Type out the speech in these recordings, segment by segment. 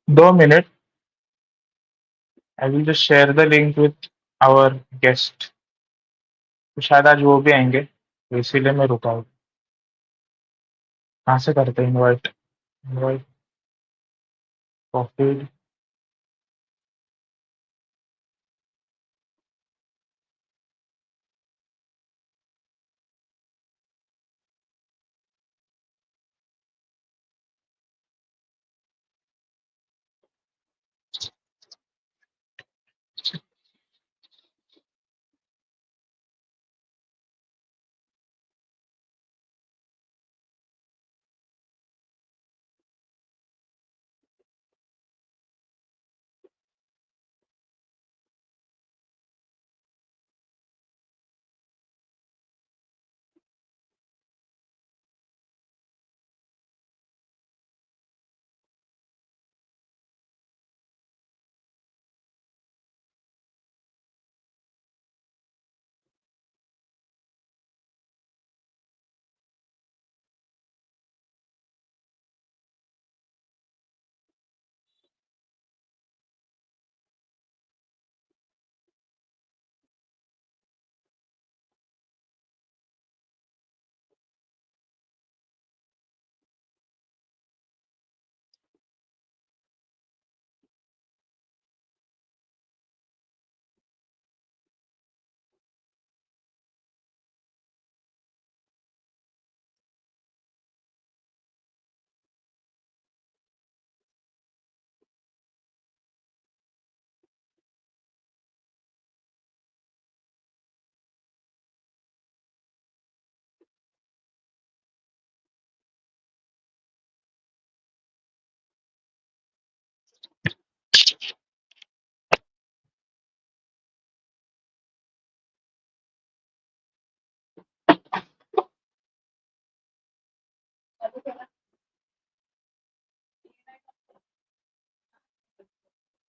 2 minutes. I will just share the link with our guest. तो शायद आज वो भी आएंगे, तो इसीलिए मैं रुका हूँ। कहाँ से करते हैं इनवाइट? Invite copy.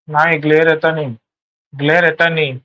नहीं, ग्लेयर रहता नहीं। ग्लेयर रहता नहीं।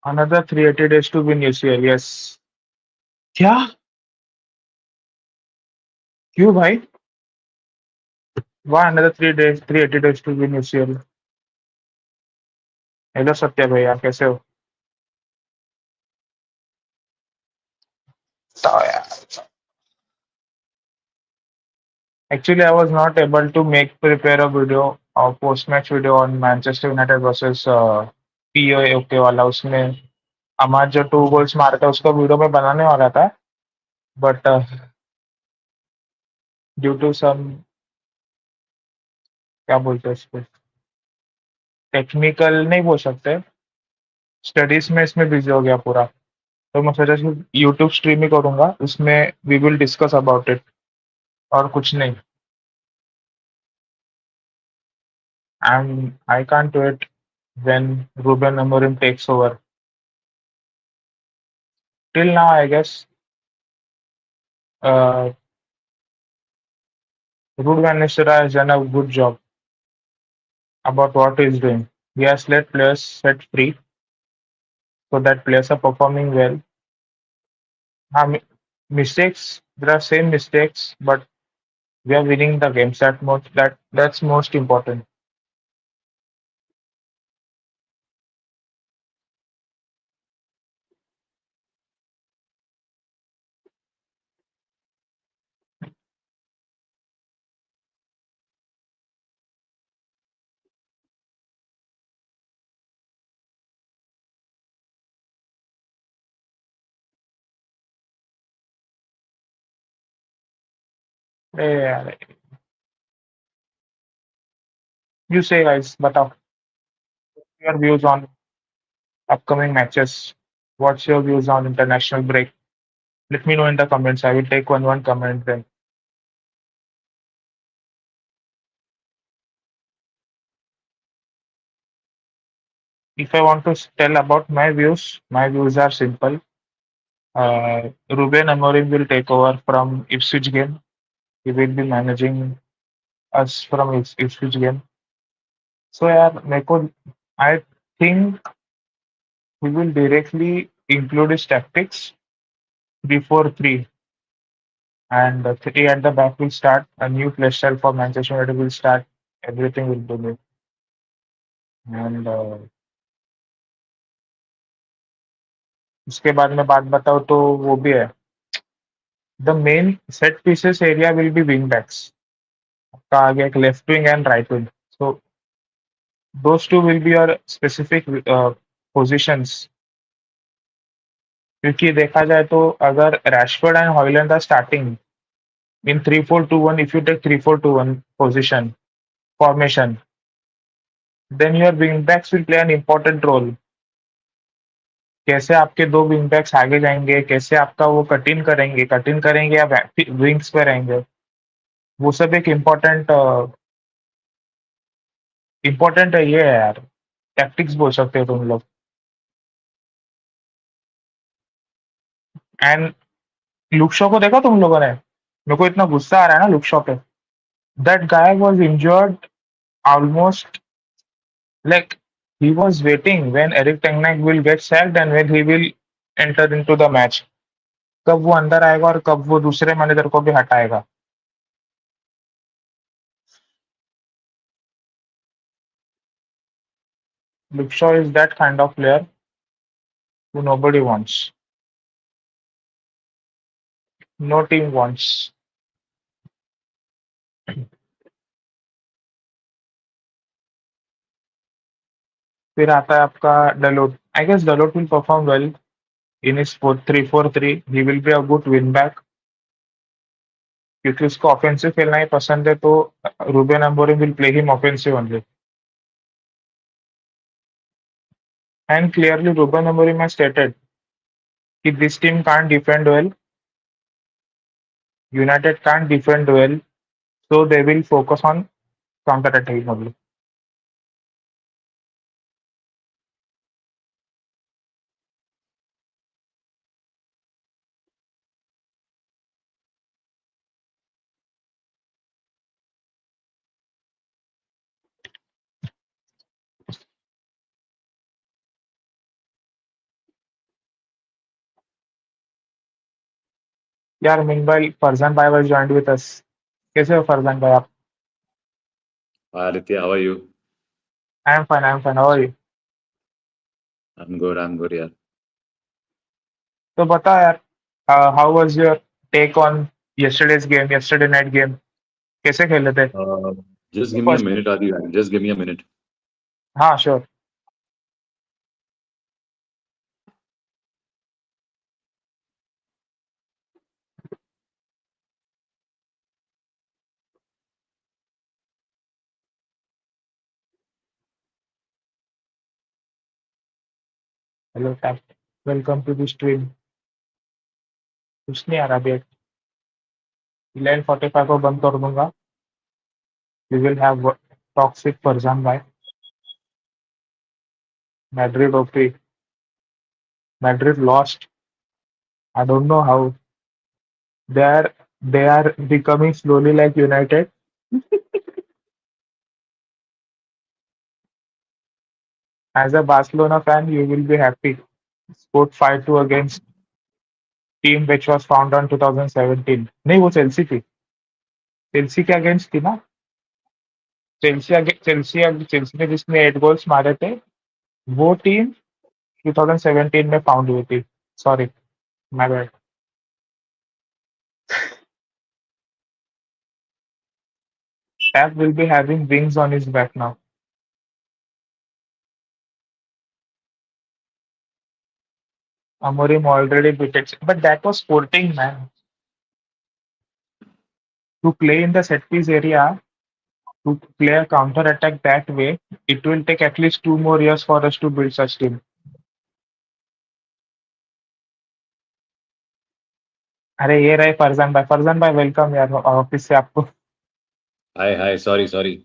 Another 380 days to win UCL, yes. क्या? क्यों भाई? Why another 3 days, 380 days to win UCL? Hello Satya भैया, कैसे हो? बताओ यार। Actually, I was not able to prepare a video or post-match video on Manchester United versus POA वाला। उसमें अमाद जो 2 गोल्स मारा था उसका वीडियो में बनाने वाला था, बट ड्यू टू सम, क्या बोलते हैं उसको, टेक्निकल नहीं बोल सकते, स्टडीज में इसमें बिजी हो गया पूरा। तो मैं सोचा कि यूट्यूब स्ट्रीम ही करूंगा, उसमें we will discuss about it, और कुछ नहीं। And I can't wait when Ruben Amorim takes over. Till now I guess Ruud van Nistelrooy has done a good job about what he's doing. He has let players set free so that players are performing well. Mistakes, there are same mistakes, but we are winning the games. That's most important. Eh, You say, guys, बताओ your views on upcoming matches. What's your views on international break? Let me know in the comments. I will take one comment then. If I want to tell about my views are simple. Ruben Amorim will take over from Ipswich game. He will be managing us from Ipswich game. So yeah, I think he will directly include his tactics before three, and three at the back will start. A new play style for Manchester United will start. Everything will be new. And उसके बाद में बात बताऊँ तो वो भी है. The main set pieces area will be wing backs. आपका आगे एक left wing and right wing. So those two will be your specific positions. क्योंकि देखा जाए तो अगर Rashford and Hojlund are starting in 3-4-2-1, if you take 3-4-2-1 position formation, then your wing backs will play an important role. कैसे आपके दो wing backs आगे जाएंगे, कैसे आपका वो कट इन करेंगे या विंग्स पे रहेंगे, वो सब एक इम्पोर्टेंट ये है यार. टैक्टिक्स बोल सकते हो तुम लोग. एंड लुक शॉ को देखा तुम लोगों ने? मेरे को इतना गुस्सा आ रहा है ना लुक शॉ पे. That guy was injured almost, like, he was waiting when Eric Ten Hag will get sacked and when he will enter into the match. कब वो अंदर आएगा और कब वो दूसरे मैनेजर को भी हटाएगा. Luke Shaw is that kind of player who nobody wants. No team wants. फिर आता है आपका Dalot. I guess Dalot will perform well in इस 3-4-3. He will be a good wing back क्योंकि उसको ऑफेंसिव खेलना ही पसंद है, तो Ruben Amorim will play him offensive only. And clearly Ruben Amorim has stated कि this team can't defend well, United can't defend well, so they will focus on counter-attacking only. यार meanwhile Farzan भाई was joined with us. कैसे हो फरजान भाई आप? Hi Aditya, how are you? I am fine, I am fine. How are you? I'm good, yeah. तो बता यार, how was your take on yesterday night game? कैसे खेले थे? Just give me a first. minute, Adi. Just give me a minute. हाँ sure. Hello Tap. Welcome to the stream. कुछ नहीं आ रहा अभी. 11:45 को बंद कर दूंगा. We will have talks with Farzan भाई. Madrid OP. Madrid lost. I don't know how. They are becoming slowly like United. As a Barcelona fan, you will be happy. Scored 5-2 against team which was found on 2017. नहीं वो Chelsea थी. Chelsea के against थी ना. Chelsea ने जिसने 8 goals मारे थे, वो टीम 2017 में फाउंड हुई थी. Sorry, my bad. Pep will be having wings on his back now. Amorim already beat it, but that was Sporting, man. To play in the set piece area, to play a counter attack that way, it will take at least 2 more years for us to build such team. अरे ये रहे फरजान भाई welcome यार office से आपको। हाय हाय, sorry sorry,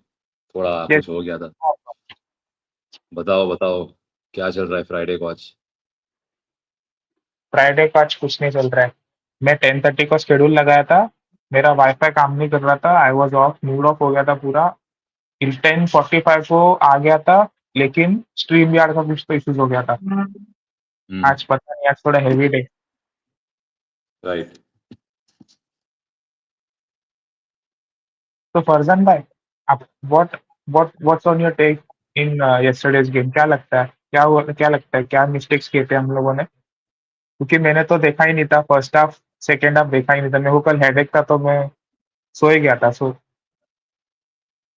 थोड़ा ये कुछ हो गया था। बताओ बताओ, क्या चल रहा है फ्राइडे को आज? फ्राइडे को आज कुछ नहीं चल रहा है। मैं 10:30 को शेड्यूल लगाया था, मेरा वाईफाई काम नहीं कर रहा था, I was of, mood off हो गया था पूरा। 10:45 को आ गया था, लेकिन स्ट्रीम यार्ड का कुछ तो इश्यूज हो गया था। हम्म। आज पता नहीं, आज थोड़ा हेवी डे। राइट। तो फरजान भाई, आप what's on your take in yesterday's game? क्या लगता है, क्या हुआ, क्या लगता है, क्या मिस्टेक्स किए थे हम लोगों ने? क्योंकि मैंने तो देखा ही नहीं था फर्स्ट हाफ, सेकेंड हाफ देखा ही नहीं था, मेरे को कल हेडेक था तो मैं सो ही गया था, सो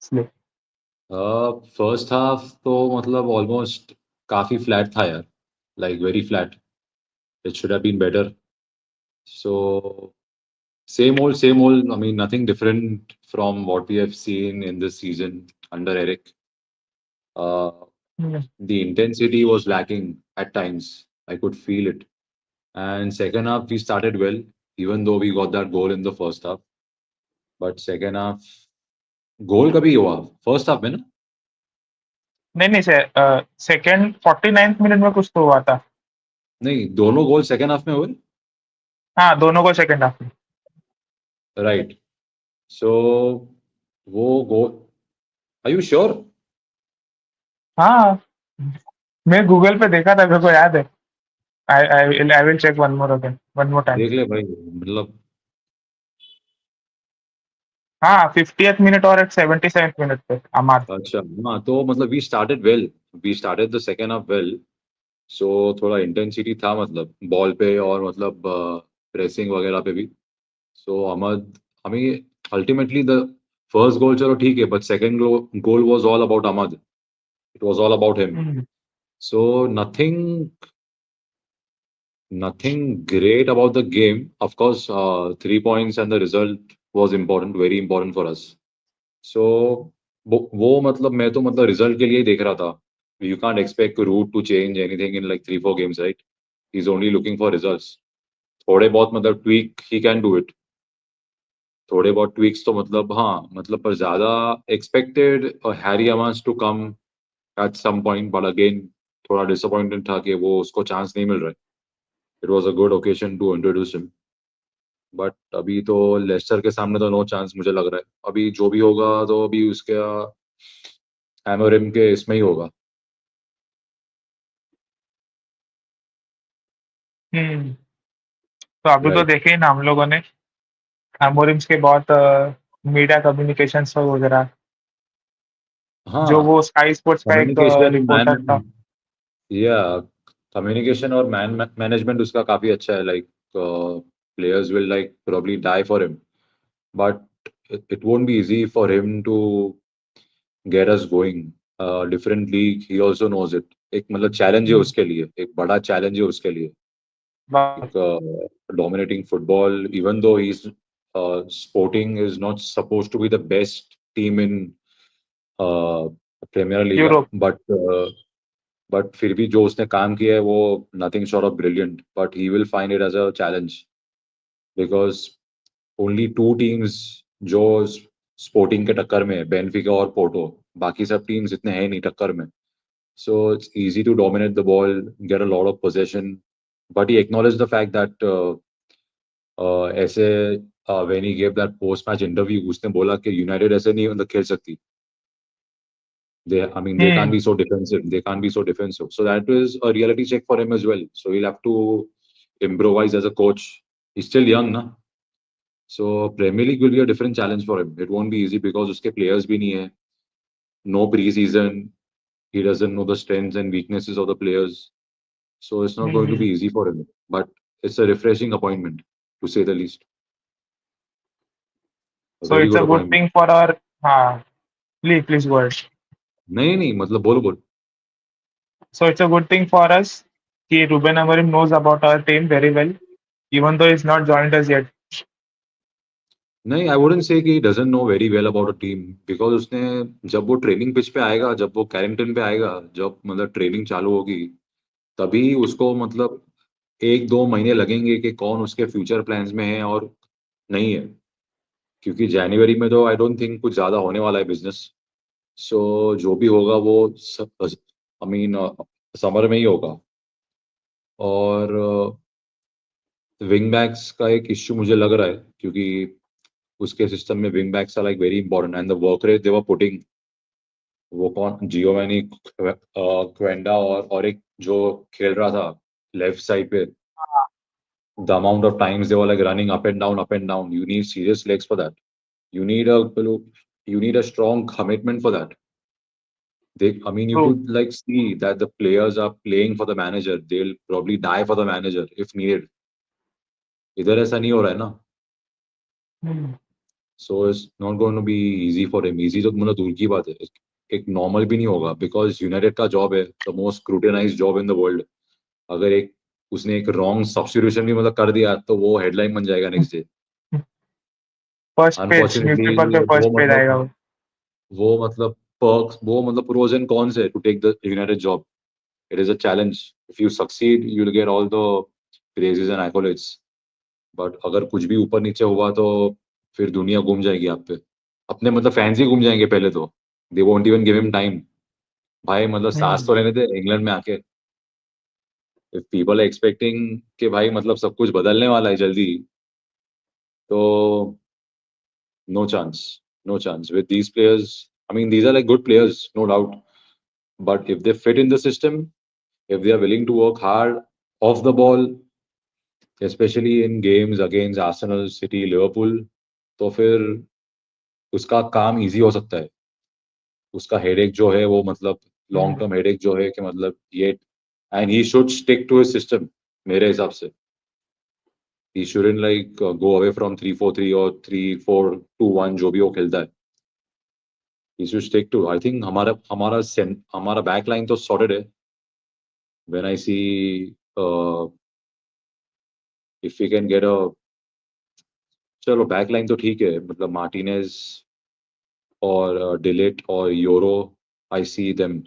इसलिए। फर्स्ट हाफ तो मतलब ऑलमोस्ट काफी फ्लैट था यार, like very flat. It should have been better. So same old. I mean, nothing different from what we have seen in this season under Eric. Uh, hmm, the intensity was lacking at times. I could feel it. And second half, we started well, even though we got that goal in the first half. But second half, goal कभी हुआ? First half में ना? नहीं नहीं से second 49th minute में कुछ तो हुआ था। नहीं, दोनों गोल सेकंड हाफ में हुए। हाँ, दोनों को सेकेंड हाफ में। राइट। सो वो गोल, आर यू श्योर? हाँ, मैं गूगल पे देखा था, मेरे को याद है। I will check one more again, one more time. देख ले भाई, मतलब। हाँ, 50th मिनट और 77th मिनट पे अमाद। अच्छा, हाँ, तो मतलब we started well, we started the second half well. So थोड़ा इंटेंसिटी था, मतलब बॉल पे और मतलब प्रेसिंग वगैरह पे भी। सो अहमद, हमें अल्टीमेटली द फर्स्ट गोल चलो ठीक है, but second goal was all about Amad. It was all about him. Hmm, so nothing, nothing great about the game. Of course, 3 points and the result was important, very important for us. So वो मतलब मैं तो मतलब result के लिए ही देख रहा था. You can't expect Root to change anything in like 3-4 games, right? He's only looking for results. थोड़े बहुत मतलब tweak he can do it. थोड़े बहुत tweaks तो मतलब हाँ, मतलब पर ज्यादा expected Harry Amans to come at some point, but again थोड़ा disappointed था कि वो उसको चांस नहीं मिल रहा है. It was a good occasion to introduce him. But अभी तो लेस्टर के सामने तो नो चांस मुझे लग रहा है. अभी जो भी होगा तो अभी उसके एमोरिम के इसमें ही होगा. हम्म। तो अभी तो राइट. देखे ही ना हम लोगों ने एमोरिम्स के बहुत मीडिया कम्युनिकेशंस वगैरह, जो हाँ, वो स्काई स्पोर्ट्स का एक कम्युनिकेशन रिपोर्टर था। मैन, या कम्युनिकेशन और मैन मैनेजमेंट उसका काफी अच्छा है. Like players will like probably die for him, but it won't be easy for him to get us going different league. He also knows it. एक मतलब challenge है हम्म, उसके लिए, एक बड़ा चैलेंज है उसके लिए. बा- like dominating football, even though he's Sporting is not supposed to be the best team in uh, Premier Liga, Europe. but फिर भी जो उसने काम किया है वो nothing short of brilliant. But he will find it as a challenge because only two teams जो sporting के टक्कर में है, बेनफिका और पोर्टो. बाकी सब टीम्स इतने हैं नहीं टक्कर में. So it's easy to dominate the ball, get a lot of possession. But he acknowledged the fact that ऐसे when he gave that post match interview, उसने बोला कि यूनाइटेड ऐसे नहीं मतलब खेल सकती. I mean, they can't hmm. be so defensive. They can't be so defensive. So that is a reality check for him as well. So he'll have to improvise as a coach. He's still young, na? So Premier League will be a different challenge for him. It won't be easy because उसके players भी नहीं है. No preseason. He doesn't know the strengths and weaknesses of the players. So it's not going to be hmm. easy for him. But it's a refreshing appointment, to say the least. A so very it's good a good appointment. Thing for our. हाँ, please please go. नहीं नहीं, मतलब बोलो बोल. So it's a good thing for us. Ki Ruben Amorim knows about our team very well, even though he's not joined us yet. नहीं, I wouldn't say कि doesn't know very well about a team, because उसने, जब वो training pitch पे आएगा, जब वो Carrington पे आएगा, जब मतलब ट्रेनिंग चालू होगी, तभी उसको मतलब 1-2 महीने लगेंगे कि कौन उसके फ्यूचर प्लान्स में है और नहीं है। क्योंकि जनवरी में तो आई डोंट थिंक कुछ ज्यादा होने वाला है बिजनेस। सो जो भी होगा वो आई मीन समर में ही होगा। और विंग बैक्स का एक इश्यू मुझे लग रहा है, क्योंकि उसके सिस्टम में wing backs are like very important, and the work rate they were putting, वो कौन, जियोमैनी क्वेंडा और एक जो खेल रहा था लेफ्ट साइड पे, the amount of times they were like running up and down, you need serious legs for that, you need a you need a strong commitment for that. I mean, you true. could like see that the players are playing for the manager. They'll probably die for the manager if needed. इधर ऐसा नहीं हो रहा है ना, so it's not going to be easy for him. Easy तो मतलब दूर की बात है, एक नॉर्मल भी नहीं होगा, बिकॉज यूनाइटेड का जॉब है the most scrutinized job in the world. अगर एक उसने एक रॉन्ग सब्स्टिट्यूशन भी मतलब कर दिया तो वो हेडलाइन बन जाएगा next day. First page newspaper पे अनफॉर्चुनेटली फर्स्ट पेज आएगा वो। वो मतलब पर्क्स, वो मतलब प्रोज एंड कॉन्स है to take the United job. It is a challenge, if you succeed you will get all the praises and accolades, but अगर कुछ भी ऊपर नीचे हुआ तो फिर दुनिया घूम जाएगी आप पे, अपने मतलब फैंस ही घूम जाएंगे पहले तो, they won't even give him time. भाई मतलब सांस हम्म। तो लेने दे इंग्लैंड में आके। इफ पीपल आर एक्सपेक्टिंग कि भाई मतलब सब कुछ बदलने वाला है जल्दी, तो no chance, no chance with these players. I mean these are like good players, no doubt, but if they fit in the system, if they are willing to work hard off the ball, especially in games against Arsenal, City, Liverpool, तो फिर उसका काम easy हो सकता है। उसका headache जो है वो मतलब लॉन्ग हम्म। टर्म हेडेक जो है कि मतलब ये, and he should stick to his system मेरे हिसाब से। He shouldn't like go away from 3-4-3 और 3-4-2-1 जो भी वो खेलता है। He should stick to, I think हमारा हमारा हमारा बैक लाइन तो सॉर्टेड है। When I see if we can get a, चलो बैक लाइन तो ठीक है, मतलब मार्टिनेज और डिलीट और Yoro, I see them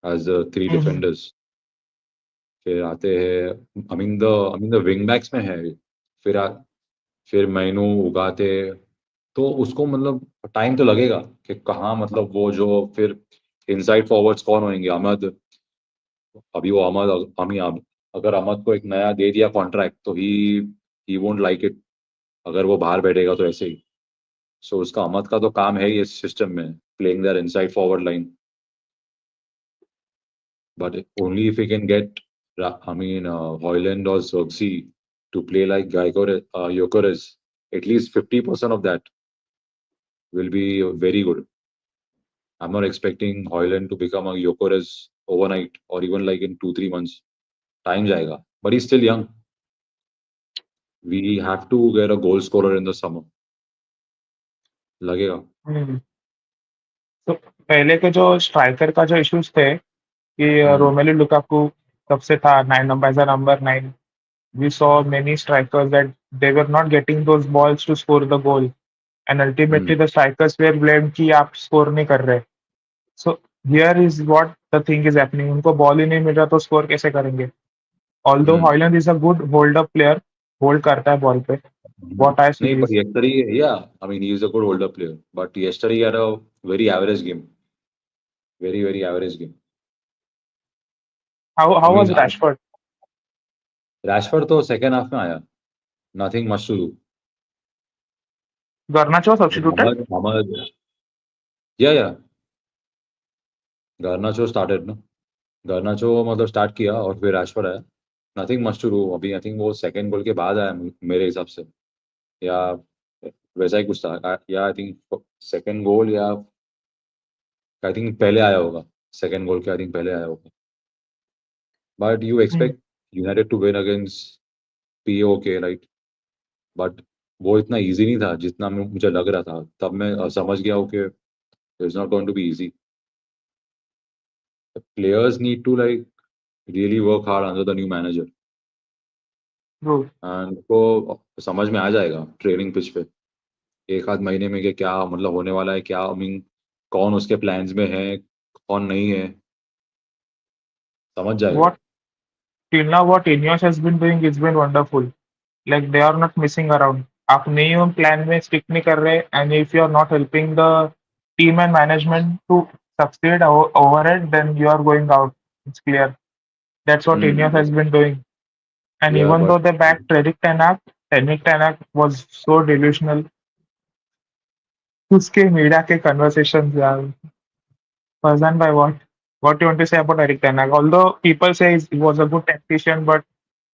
as three hmm. Defenders. फिर आते हैं, I mean the wing backs में है, फिर फिर मैनू उगाते, तो उसको मतलब टाइम तो लगेगा कि कहाँ मतलब वो जो फिर इनसाइड फॉरवर्ड्स कौन होंगे, अहमद। अभी वो अहमद, अगर अहमद को एक नया दे दिया कॉन्ट्रैक्ट तो ही वोंट लाइक इट, अगर वो बाहर बैठेगा तो ऐसे ही। सो उसका अहमद का तो काम है ही इस सिस्टम में, playing that inside forward line, but only if you can gate, I mean Højlund और Xerxes to play like Gyökeres, at least 50% of that will be very good. I'm not expecting Hoyland to become a Gyökeres overnight or even like in 2-3 months. Time जाएगा, but he's still young. We have to get a goal scorer in the summer. लगेगा। हम्म। तो पहले के जो striker का जो issues थे कि हम्म। रोमेलू लुकाकू कब से था 9 number as a number 9। We saw many strikers that they were not getting those balls to score the goal and ultimately hmm. The strikers were blamed कि आप स्कोर नहीं कर रहे। So here is what the thing is happening, उनको ball ही नहीं मिल रहा तो स्कोर कैसे करेंगे। Although hmm. Hojlund is a good hold up player, hold करता है बॉल पे, व्हाट आई नहीं, सी but is yesterday, yeah, I mean he is a good older player, but yesterday he had a very average game, very very average game. I how mean was Rashford. Rashford तो second half में आया, nothing much to do. Garnacho substituted. Mohammed, या Garnacho started ना, Garnacho मतलब start किया और फिर Rashford आया, नथिंग मच टू डू। अभी आई थिंक वो सेकंड गोल के बाद आया मेरे हिसाब से, या वैसा ही कुछ था, या आई थिंक सेकंड गोल, या आई थिंक पहले आया होगा, सेकंड गोल के आई थिंक पहले आया होगा। But you expect United to win against PAOK, right? But वो इतना इजी नहीं था जितना मुझे लग रहा था, तब मैं समझ गया हूँ कि it's not going to be easy. Players need to like really work hard under the new manager, true. And उनको समझ में आ जाएगा ट्रेनिंग पिच पे। एक आध महीने में कि क्या मतलब होने वाला है, क्या आई मीन कौन उसके प्लान्स में है, कौन नहीं है, समझ जाएगा। What till now what Ineos has been doing has been wonderful. Like they are not messing around. आप नहीं हो प्लान में स्टिक नहीं कर रहे and if you are not helping the team and management to succeed over it, then you are going out. It's clear. That's what Ineos has hmm. been doing. And या even though but they backed Eric Tanak was so delusional. उसके media के conversations यार person by what? What do you want to say about Eric Tanak? Although people say he was a good tactician, but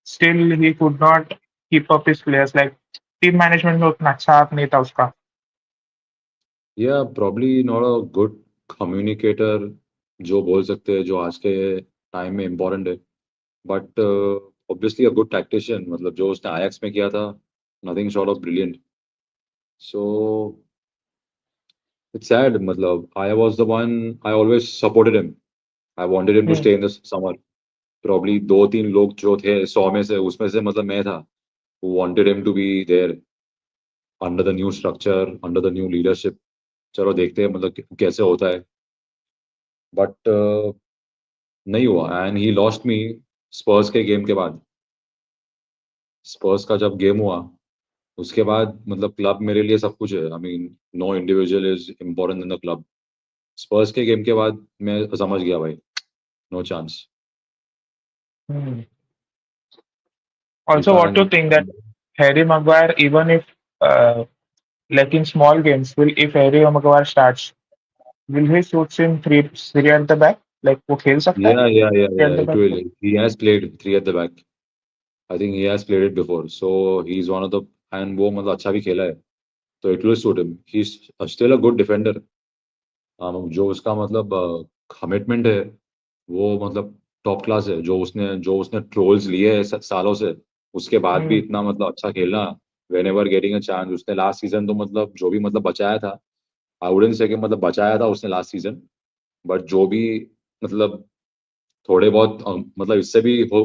still he could not keep up his players. Like team management में उतना अच्छा हाथ नहीं था उसका. या probably not a good communicator, जो बोल सकते हैं, जो आज के टाइम में इम्पोर्टेंट है। But obviously a good tactician, मतलब जो उसने आयक्स में किया था, nothing short of brilliant. So it's sad, मतलब I was the one, I always supported him, I wanted him to Hmm. Stay in the summer. Probably दो तीन लोग जो थे 100 में से, उसमें से मतलब मैं था, wanted him to be there under the new structure, under the new leadership. चलो देखते हैं मतलब कैसे होता है। बट नहीं हुआ एंड ही लॉस्ट मी स्पर्स के गेम के बाद। स्पर्स का जब गेम हुआ, उसके बाद मतलब क्लब मेरे लिए सब कुछ है। I mean no individual is important in the club. Spurs के गेम के बाद मैं समझ गया भाई, no chance. Hmm. We Also, what do you can't. think that Harry Maguire, even if like in small games, will if Harry Maguire starts, will he suits in three at the back? Like वो खेल सकता है three या at the it back? Will, he has played three at the back. I think he has played it before, so he is one of the, and वो मतलब अच्छा भी खेला है, तो it will suit him. He is still a good defender. जो उसका मतलब कमिटमेंट है, वो मतलब टॉप क्लास है। जो उसने ट्रोल्स लिए हैं सालों से, उसके बाद भी Hmm. इतना मतलब अच्छा खेलना, when ever getting a chance. उसने लास्ट सीजन तो मतलब जो भी मतलब बचाया था, आई वुडंट से कि मतलब बचाया था उसने लास्ट सीजन, बट जो भी मतलब थोड़े बहुत मतलब इससे भी हो,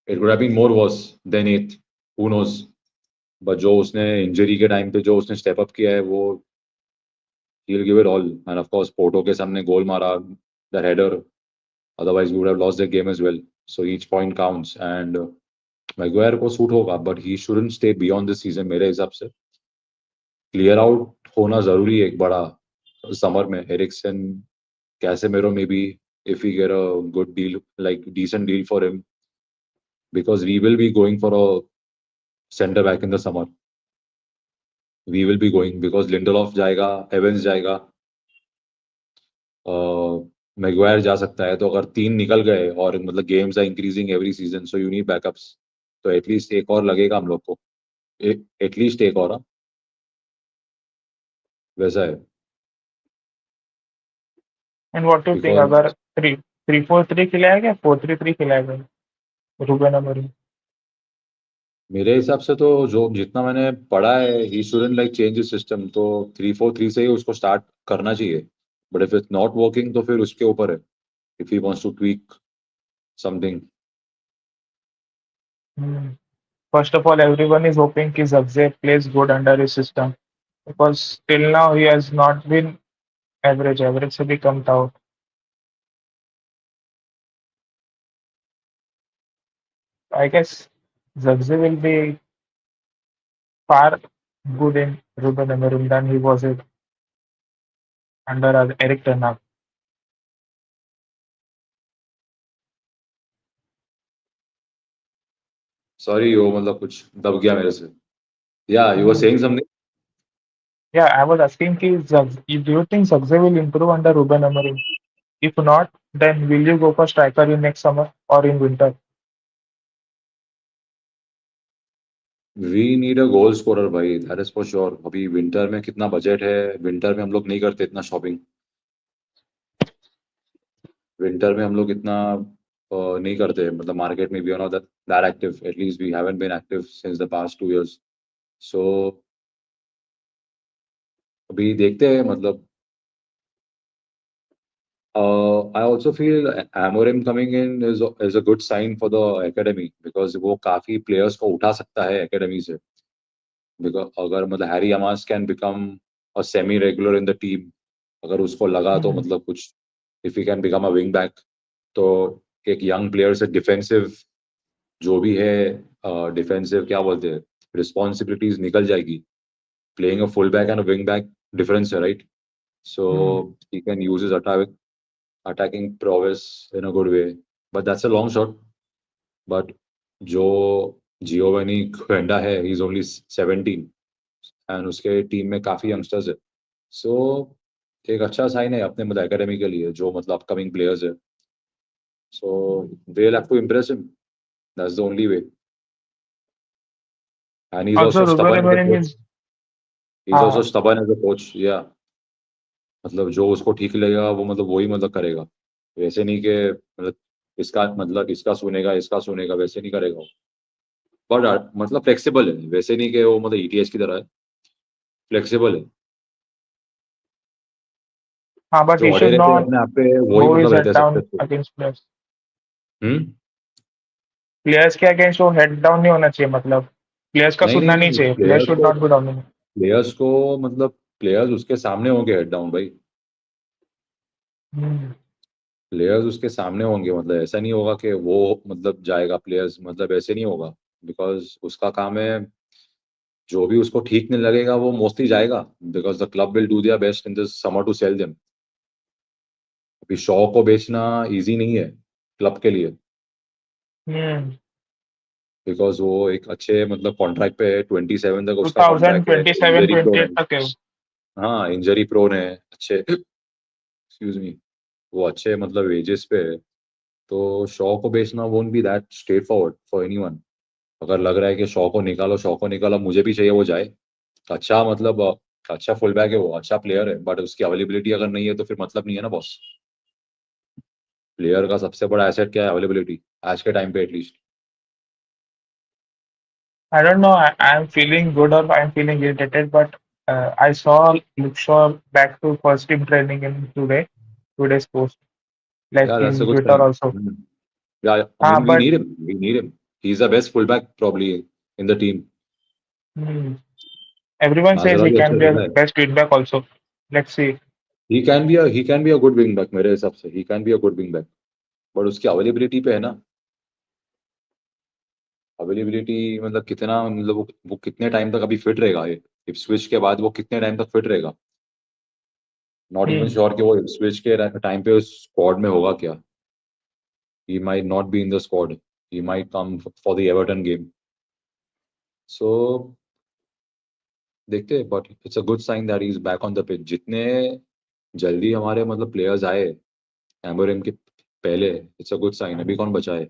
it would have been more worse than it, who knows. But जो उसने इंजरी के टाइम पे जो उसने स्टेप अप किया है, वो he will give it all. And of course Porto के सामने गोल मारा, the header, otherwise we would have lost the game as well. So each point counts, and Maguire को सूट होगा, but he shouldn't stay beyond this season मेरे हिसाब से। Clear out होना जरूरी है एक बड़ा समर में। एरिक्सन, कैसेमेरो में भी, if we get a good deal, like decent deal for him, because we will be going for a center back in the summer. We will be going because Lindelof जाएगा, एवेंस जाएगा, Maguire जा सकता है। तो अगर तीन निकल गए, और मतलब games are increasing every season, so you need backups. तो एटलीस्ट एक और लगेगा हम लोग को, एटलीस्ट एक और, हाँ, वैसा है। And what do you think because अगर 3-4-3 खिलाएगा 4-3-3 खिलाएगा रूबेन अमोरिम? मेरे हिसाब से तो जो जितना मैंने पढ़ा है, he shouldn't like change system, तो 3-4-3 से ही उसको स्टार्ट करना चाहिए। But if it's not working तो फिर उसके ऊपर है, if he wants to tweak something. Hmm. First of all, everyone is hoping कि Zagze plays good under his system because till now he has not been average. Average से भी कम था वो. I guess Zagze will be far good in Ruben Amorim than he was it under Eric Ten Hag. Sorry, वो मतलब कुछ दब गया मेरे से। या you were Hmm. Saying something. Yeah, I was asking कि do you think Zagze will improve under Ruben Amorim? If not, then will you go for striker in next summer or in winter? We need a goal scorer भाई, that is for sure. अभी winter में कितना budget है, winter में हम लोग नहीं करते इतना शॉपिंग। विंटर में हम लोग इतना नहीं करते, मतलब मार्केट में we are not that active, at least we haven't been active since the past 2 years। So अभी देखते हैं मतलब। I also feel Amorim coming in is a good sign for the academy, because वो काफी players को उठा सकता है academy से। बिकॉज अगर मतलब Harry Amass can become a semi regular in the team, अगर उसको लगा तो हम्म, मतलब कुछ, if you can become a wing back, तो एक यंग प्लेयर से डिफेंसिव जो भी है, डिफेंसिव क्या बोलते हैं, रिस्पॉन्सिबिलिटीज निकल जाएगी. Playing a full back and a wing back difference है, right? So hmm, he can use his attacking prowess in a good way. But that's a long shot. But जो जियोवेनी क्वेंडा है, ही इज ओनली 17 एंड उसके team में काफी youngsters है. सो एक अच्छा sign है अपने मतलब एकेडमी के लिए, जो मतलब अपकमिंग प्लेयर्स है. So they have to impress him, that's the only way. And he is also also Ruben stubborn as a Amorim coach. is he is also हाँ स्टबर्न एज अ कोच, या मतलब जो उसको ठीक लगेगा वो मतलब वही मतलब करेगा. वैसे नहीं कि मतलब इसका सुनेगा, वैसे नहीं करेगा वो. बट मतलब फ्लेक्सिबल है, वैसे नहीं कि वो मतलब ईटीएस की तरह है. फ्लेक्सिबल है. हाँ, but जो he अड़े should रहते हैं not अपने आप पे, वही go his मतलब रहते head हैं down सक्सेसफुल. against players. हम्म. प्लेयर्स के अगेंस्ट वो हेड डाउन नहीं होना चाहिए, मतलब प्लेयर्स का नहीं नहीं सुनना नहीं नहीं, चाहिए, players should not be down. Players को मतलब प्लेयर्स उसके सामने होंगे हेड डाउन भाई. हम्म, प्लेयर्स उसके सामने होंगे, मतलब ऐसा नहीं होगा कि वो मतलब जाएगा प्लेयर्स, मतलब ऐसे नहीं होगा. बिकॉज उसका काम है, जो भी उसको ठीक नहीं लगेगा वो मोस्टली जाएगा. Because the club will do their best in this summer to sell them. अभी शॉ को बेचना इजी नहीं है क्लब के लिए. हम्म, बिकॉज वो एक अच्छे मतलब कॉन्ट्रैक्ट पे है, 27 तक टू उसका थाउजेंड कॉन्ट्रैक्ट है, twenty seven injury twenty prone at है. तक है वो। हाँ, इंजरी प्रोन है, अच्छे एक्सक्यूज मी, वो अच्छे मतलब वेजेस पे है. तो शॉ को बेचना won't be that straight forward for anyone. अगर लग रहा है कि शॉ को निकालो, मुझे भी चाहिए वो जाए. अच्छा मतलब अच्छा फुल बैक है वो, अच्छा प्लेयर है, बट उसकी अवेलेबिलिटी अगर नहीं है तो फिर मतलब नहीं है ना बॉस. प्लेयर का सबसे बड़ा एसेट क्या है? अवेलेबिलिटी, आज के टाइम पे at least. I don't know. I'm feeling good or I'm feeling irritated, but I saw Luke Shaw back to first team training in today's post, like Yeah, that's a in good Twitter sign. also. Yeah, I हाँ, mean we but need him. We need him. He's the best fullback probably in the team. hmm, everyone says Majra he भी can अच्छा be खेला a है. best feedback also. Let's see. He can be a good wing back मेरे हिसाब से. He can be a good wing back. But उसकी availability पे है ना. अवेलेबिलिटी मतलब कितना, मतलब वो कितने टाइम तक अभी फिट रहेगा ये. इप्सविच के बाद वो कितने टाइम तक फिट रहेगा? Not even Hmm. श्योर कि वो इप्सविच के टाइम पे स्क्वाड में होगा क्या. He might not be in the squad. He might come for the Everton game. So देखते हैं, but it's a good sign that he is back on the pitch. जितने जल्दी हमारे मतलब प्लेयर्स आए एमोरिम के पहले, इट्स अ गुड साइन. अभी कौन बचा है?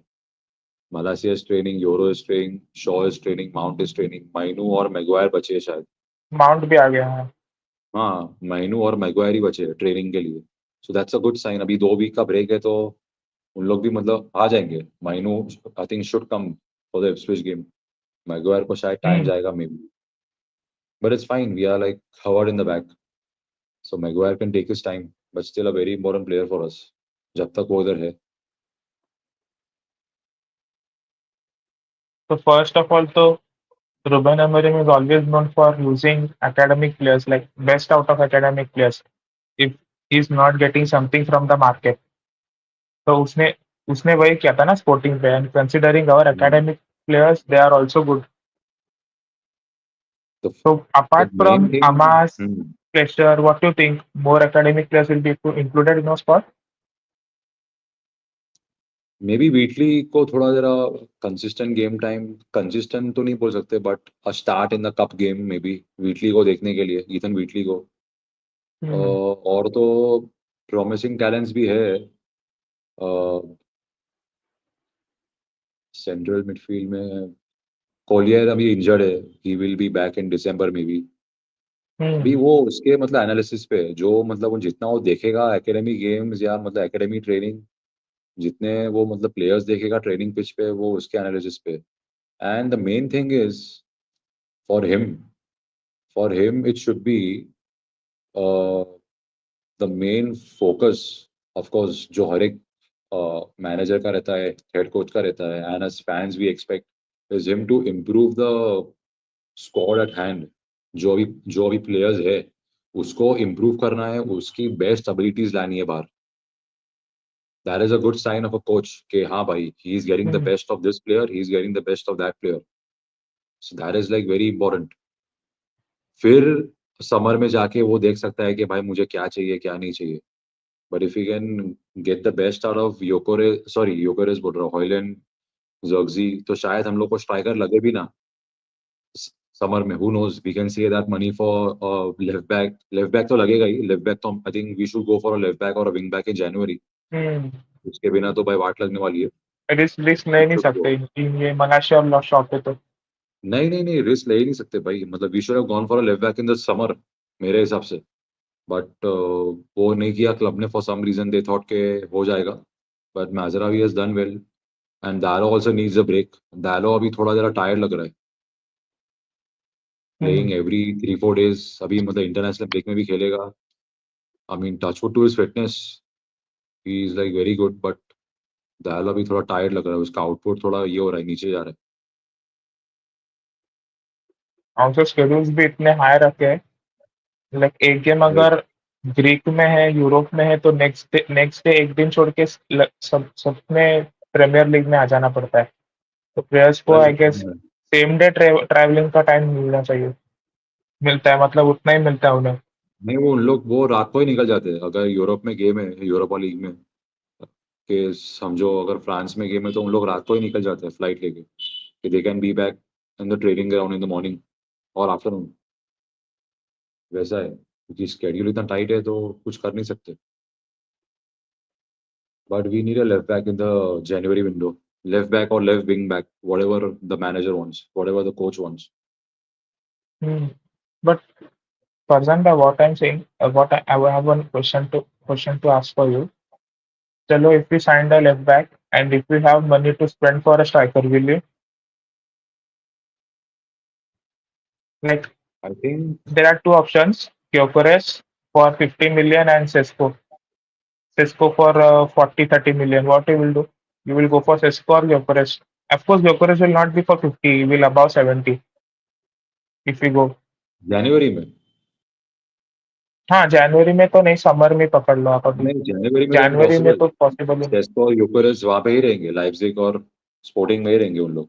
मलासिया is training, euro is training, Shaw is training, mount is training, माइनू और मैगवायर बचे हैं शायद. माउंट भी आ गया है। हाँ, माइनू और मैगवायर ही बचे हैं ट्रेनिंग के लिए. So that's a good sign. अभी 2 वीक का ब्रेक है, तो उन लोग भी मतलब आ जाएंगे. Mainoo I think should come for the Ipswich game. Maguire को शायद टाइम हम्म, जाएगा maybe. But it's fine, we are like covered in the back. So Maguire can take his time, but still a very important player for us, जब तक वो उधर है. तो first of all तो Ruben Amorim is always known for using academic players, like best out of academic players. If he's not getting something from the market, तो उसने उसने वही किया था ना स्पोर्टिंग पे, and considering our academy players they are also good. The So apart main from Amas, thing, Fletcher, what do you think more academic players will be included in our squad? Maybe Wheatley को थोड़ा जरा consistent game time, consistent तो नहीं बोल सकते, but a start in the cup game maybe Wheatley को देखने के लिए, ईथन वीटली को. Hmm. और तो प्रॉमिसिंग टैलेंट्स भी है. सेंट्रल मिडफील्ड में कोलियर अभी इंजर्ड है. ही will be back in December may be. अभी Hmm. वो उसके मतलब एनालिसिस पे है, जो मतलब वो जितना वो देखेगा एकेडमी गेम्स या मतलब एकेडमी ट्रेनिंग, जितने वो मतलब प्लेयर्स देखेगा ट्रेनिंग पिच पे, वो उसके एनालिसिस पे. And the main thing is for him for him it should be the main focus. Of course जो हर एक मैनेजर का रहता है, हेड कोच का रहता है, and as fans we expect is him to improve the squad at hand, जो अभी प्लेयर्स है उसको इम्प्रूव करना है, उसकी बेस्ट एबिलिटीज लानी है बाहर. That is a good sign of a coach कि हाँ भाई, he is getting the hmm best of this player, he is getting the best of that player. So that is like very important. फिर summer में जाके वो देख सकता है कि भाई मुझे क्या चाहिए क्या नहीं चाहिए. But if you can get the best out of Gyokeres बोल रहा हूँ, हॉयलैंड, जर्गजी, तो शायद हम लोग को स्ट्राइकर लगे भी ना समर में. Who knows, we can see that money for left back तो लगेगा ही. लेफ्ट बैक तो I think we should go for a left back और अ विंग बैक इन जनवरी. हम्म उसके बिना तो भाई वाट लगने वाली है. रिस्क रिस्क ले नहीं सकते ये मनाशी और शॉप पे तो। नहीं नहीं नहीं, रिस्क ले ही नहीं सकते भाई. मतलब we should have gone for a left back in the summer मेरे हिसाब से. बट वो नहीं किया क्लब ने. For some reason they thought के हो जाएगा. But Mazraoui has done well, and Dalot also needs a break. Dalot अभी थोड़ा जरा टायर्ड लग रहा है, प्लेइंग हम्म एवरी 3-4 days. अभी मतलब इंटरनेशनल ब्रेक में भी खेलेगा. I mean touch wood to his fitness, he is like very good. But Dalot अभी थोड़ा टायर्ड लग रहा है, उसका आउटपुट थोड़ा ये हो रहा है, नीचे जा रहा और उसके शेड्यूल्स भी इतने हाई रखे हैं। लाइक एक गेम है. अगर ग्रीक में है, यूरोप में है, तो नेक्स्ट डे एक दिन छोड़ के सब में प्रीमियर लीग में आ जाना पड़ता है। तो प्लेयर्स को I guess right. Same day travelling का टाइम मिलना चाहिए। मिलता है मतलब उतना ही मिलता है उन्हें। नहीं, वो उन लोग वो रात को ही निकल जाते हैं अगर यूरोप में गेम है, यूरोपा लीग में. कि समझो अगर फ्रांस में गेम है तो उन लोग रात को ही निकल जाते हैं फ्लाइट लेके, कि they can be back in the training ground in the morning और आफ्टरनून. वैसा है क्योंकि स्केड्यूल इतना टाइट है तो कुछ कर नहीं सकते. But we need a left back in the January window. Left back और left wing back, whatever the manager wants, whatever the coach wants. But Farzan, by what I'm saying, I will have one question to ask for you. Chalo, if we signed a left back and if we have money to spend for a striker, will you? Like I think there are two options: Gyökeres for 50 million and Sesko for 40-30 million. What you will do? You will go for Sesko or Gyökeres? Of course, Gyökeres will not be for 50. He will above 70 if we go. जनवरी में. हाँ, जनवरी में तो नहीं, summer में पकड़ लो आप अभी। नहीं, जनवरी में तो जनवरी में इम्पॉसिबल. तो पॉसिबल ही नहीं। सेस्को और यूकेरेस वहां पे ही रहेंगे, लाइप्जिग और स्पोर्टिंग में ही रहेंगे उन लोग.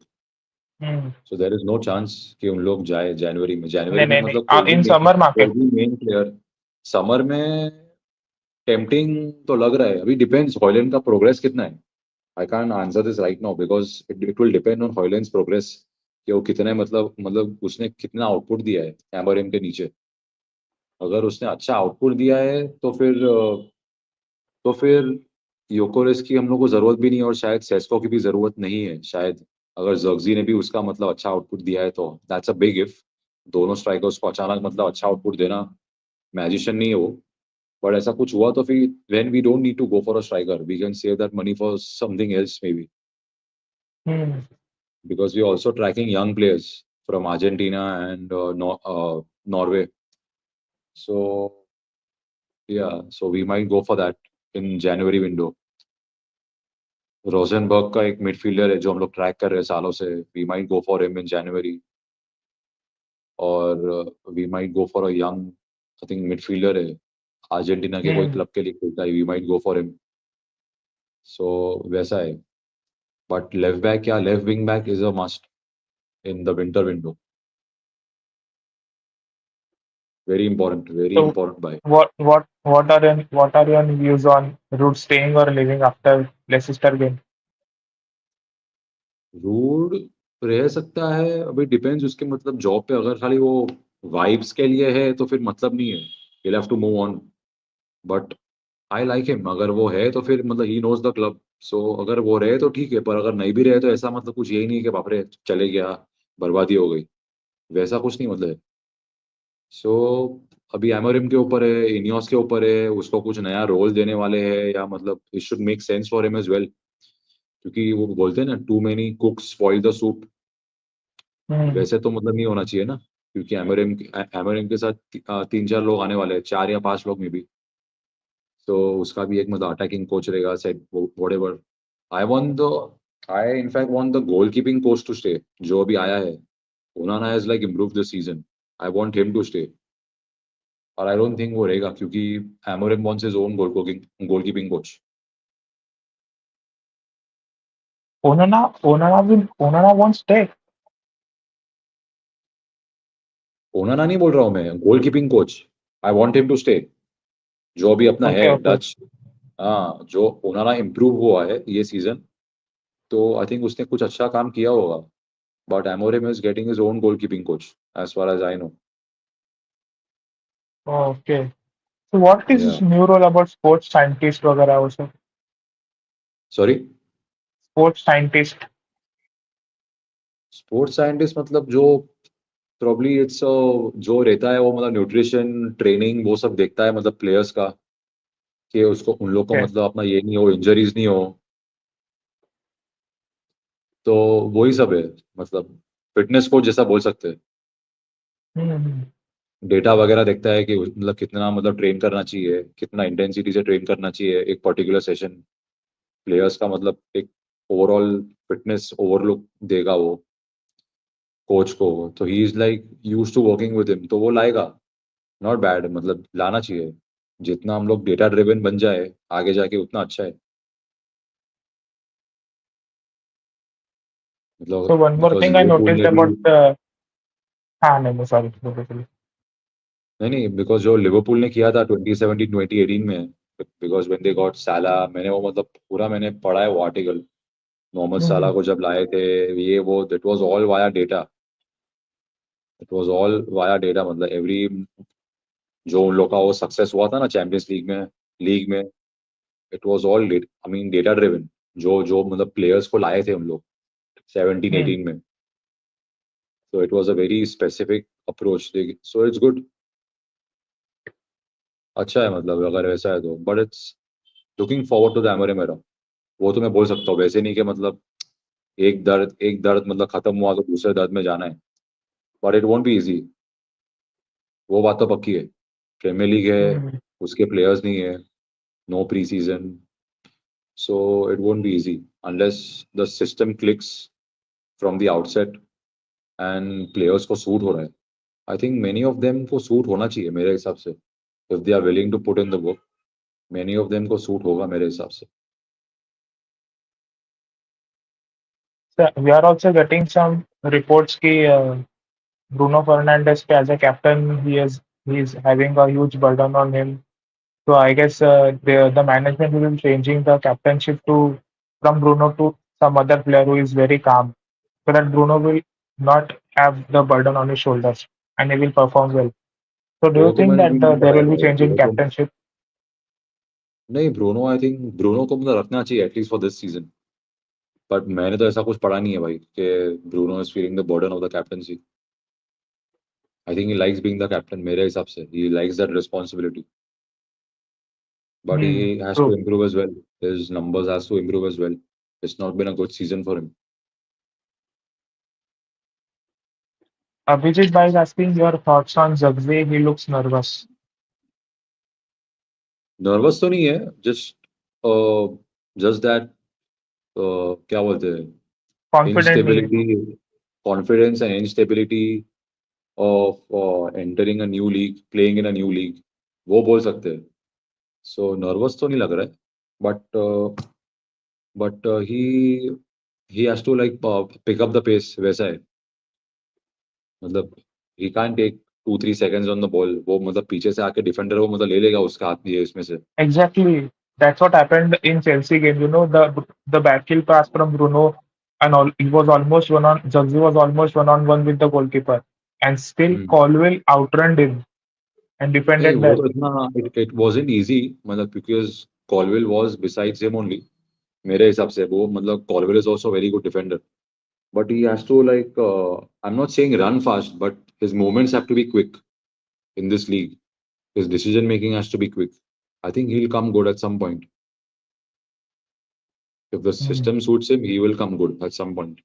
Hmm, so there is no chance कि उन लोग जाए जनवरी में. जनवरी नहीं में नहीं मतलब नहीं, इन समर कोई मार्केट। भी मेन प्लेयर समर में टेम्पटिंग तो लग रहा है. अभी डिपेंड्स हॉयलैंड का प्रोग्रेस कितना है. I can't answer this right now because it will depend on Hojlund's progress, कि वो कितने मतलब उसने कितना आउटपुट दिया है एमोरिम के नीचे. अगर उसने अच्छा आउटपुट दिया है तो फिर योकोरेस की हम लोग को जरूरत भी नहीं है, और शायद सेस्को की भी जरूरत नहीं है शायद. अगर जर्गजी ने भी उसका मतलब अच्छा आउटपुट दिया है तो दैट्स अ बिग इफ. दोनों स्ट्राइकर्स को अचानक मतलब अच्छा आउटपुट देना, मैजिशियन नहीं है वो. बट ऐसा कुछ हुआ तो फिर when we don't need to go for a striker, we can save that money for something else maybe. Hmm because we also tracking young players from Argentina and Norway. So yeah, so we might go for that in January window. Rosenborg का एक midfielder है जो हम लोग track कर रहे हैं सालों से. We might go for him in January. और we might go for a young, I think midfielder है, अर्जेंटीना के कोई हम्म क्लब के लिए खेलता है. We might go for him. So वैसा है. बट लेफ्ट बैक या left wing back is a must in the winter window. Very So important बाय. what are your views on Root staying or leaving after Leicester game? Ruud रह सकता है. अभी depends उसके मतलब जॉब पे. अगर खाली वो वाइब्स के लिए है तो फिर मतलब नहीं है, he'll have to move on. But I like him. अगर वो है तो फिर मतलब ही नोज द क्लब. सो अगर वो रहे तो ठीक है, पर अगर नहीं भी रहे तो ऐसा मतलब कुछ यही नहीं है कि बाप रे चले गया, बर्बादी हो गई. वैसा कुछ नहीं मतलब. सो अभी एमोरिम के ऊपर है, इनियोस के ऊपर है, उसको कुछ नया रोल देने वाले हैं या मतलब it should make sense for him as well. क्योंकि वो बोलते हैं ना, too many cooks spoil the soup. हम्म वैसे तो मतलब नहीं होना चाहिए ना, क्योंकि एमोरिम के साथ 3-4 लोग आने वाले हैं, 4 या 5 लोग में भी. तो उसका भी एक मतलब अटैकिंग कोच रहेगा, set whatever. I want the I in fact want the goalkeeping coach to stay, जो अभी आया है. Onana has like improve this season. I want him to stay. और आई डोंट थिंक वो रहेगा क्योंकि Amorim wants his own goalkeeping coach. Onana won't stay. Onana नहीं बोल रहा हूँ मैं, goalkeeping coach. I want him to stay. जो अभी अपना है Okay, okay. डच. हाँ, जो ओनाना इम्प्रूव हुआ है ये सीजन, तो आई थिंक उसने कुछ अच्छा काम किया होगा. But Amorim is getting his own goalkeeping coach as far as I know. Okay. So what is या. this new role about sports scientist वगैरह वो सब? Sorry. Sports scientist. Sports scientist मतलब जो प्रॉब्ली इट्स जो रहता है वो मतलब न्यूट्रिशन ट्रेनिंग वो सब देखता है मतलब प्लेयर्स का, कि उसको उन लोग को Okay. मतलब अपना ये नहीं हो, इंजरीज नहीं हो. तो वही सब है. मतलब फिटनेस कोच जैसा बोल सकते हैं. हम्म. डेटा वगैरह देखता है कि मतलब कितना मतलब ट्रेन करना चाहिए, कितना इंटेंसिटी से ट्रेन करना चाहिए एक पर्टिकुलर सेशन. प्लेयर्स का मतलब एक ओवरऑल फिटनेस ओवरलुक देगा वो कोच को. तो he is like use to working with him, तो वो लाएगा. नॉट बैड, मतलब लाना चाहिए. जितना हम लोग डेटा ड्रिवन बन जाए आगे जाके उतना अच्छा है. So मतलब one more because thing I Liverpool noticed ने भी. about हाँ नहीं सॉरी बेसिकली. नहीं नहीं, बिकॉज जो लिवरपूल ने किया था 2017 2018 में, बिकॉज व्हेन दे गॉट साला, मैंने वो मतलब पूरा मैंने पढ़ा है वो आर्टिकल. मोहम्मद साला हम्म. को जब लाए थे, ये वो that was all via data. It was all via data, मतलब एवरी जो उन लोग का वो सक्सेस हुआ था ना चैंपियंस लीग में it was all I mean data driven. जो जो मतलब प्लेयर्स को लाए थे हम लोग 17 हम्म. 18 में. So it was a very specific approach. So it's good. अच्छा है मतलब अगर वैसा है तो, but it's looking forward to the Emre मेरा. वो तो मैं बोल सकता हूँ वैसे नहीं कि मतलब एक दर्द मतलब खत्म हुआ तो दूसरे दर्द में जाना है. But it won't be easy. वो बात तो पक्की है. प्रीमियर लीग है, हम्म. उसके प्लेयर्स नहीं है, no pre season. So it won't be easy unless the system clicks from the outset and players को सूट हो रहा है. I think many of them को सूट होना चाहिए मेरे हिसाब से. If they are willing to put in the work, many of them को सूट होगा मेरे हिसाब से. So we are also getting some reports कि Bruno Fernandes as a captain he is having a huge burden on him. So I guess the management will be changing the captainship to from Bruno to some other player who is very calm, so that Bruno will not have the burden on his shoulders and he will perform well. So do वो you तो think मैंने that भी नहीं there पढ़ा है will be भाई, changing Bruno को. captainship? नहीं, ब्रूनो आई थिंक ब्रूनो को मतलब रखना चाहिए at least for this season. But मैंने तो ऐसा कुछ पढ़ा नहीं है भाई कि Bruno is feeling the burden of the captaincy. I think he likes being the captain मेरे हिसाब से. He likes that responsibility. But he has to True. Improve as well. His numbers has to improve as well. It's not been a good season for him. Abhijit Bhai is asking your thoughts on Zagze. He looks nervous. Nervous तो नहीं है, just just that क्या बोलते हैं, Confident नहीं है. instability, confidence and instability of entering a new league, playing in a new league, वो बोल सकते हैं. सो नर्वस तो नहीं लग रहा है. But he has to like pick up the pace, वैसा है. मतलब he can't take 2-3 seconds on the ball. वो मतलब पीछे से आके डिफेंडर वो मतलब ले लेगा उसका हाथ ये इसमें से. Exactly. That's what happened in Chelsea game. You know the backfield pass from Bruno and all. He was almost one on. Zagze was almost one on one with the goalkeeper, and still hmm. Colwell outrunned him and नहीं defended वो well. तो इतना it wasn't easy, मतलब because Colwell was besides him only. मेरे हिसाब से वो मतलब Colwell is also very good defender. But he has to like I'm not saying run fast, but his movements have to be quick in this league. His decision making has to be quick. I think he'll come good at some point. If the Hmm. system suits him, he will come good at some point.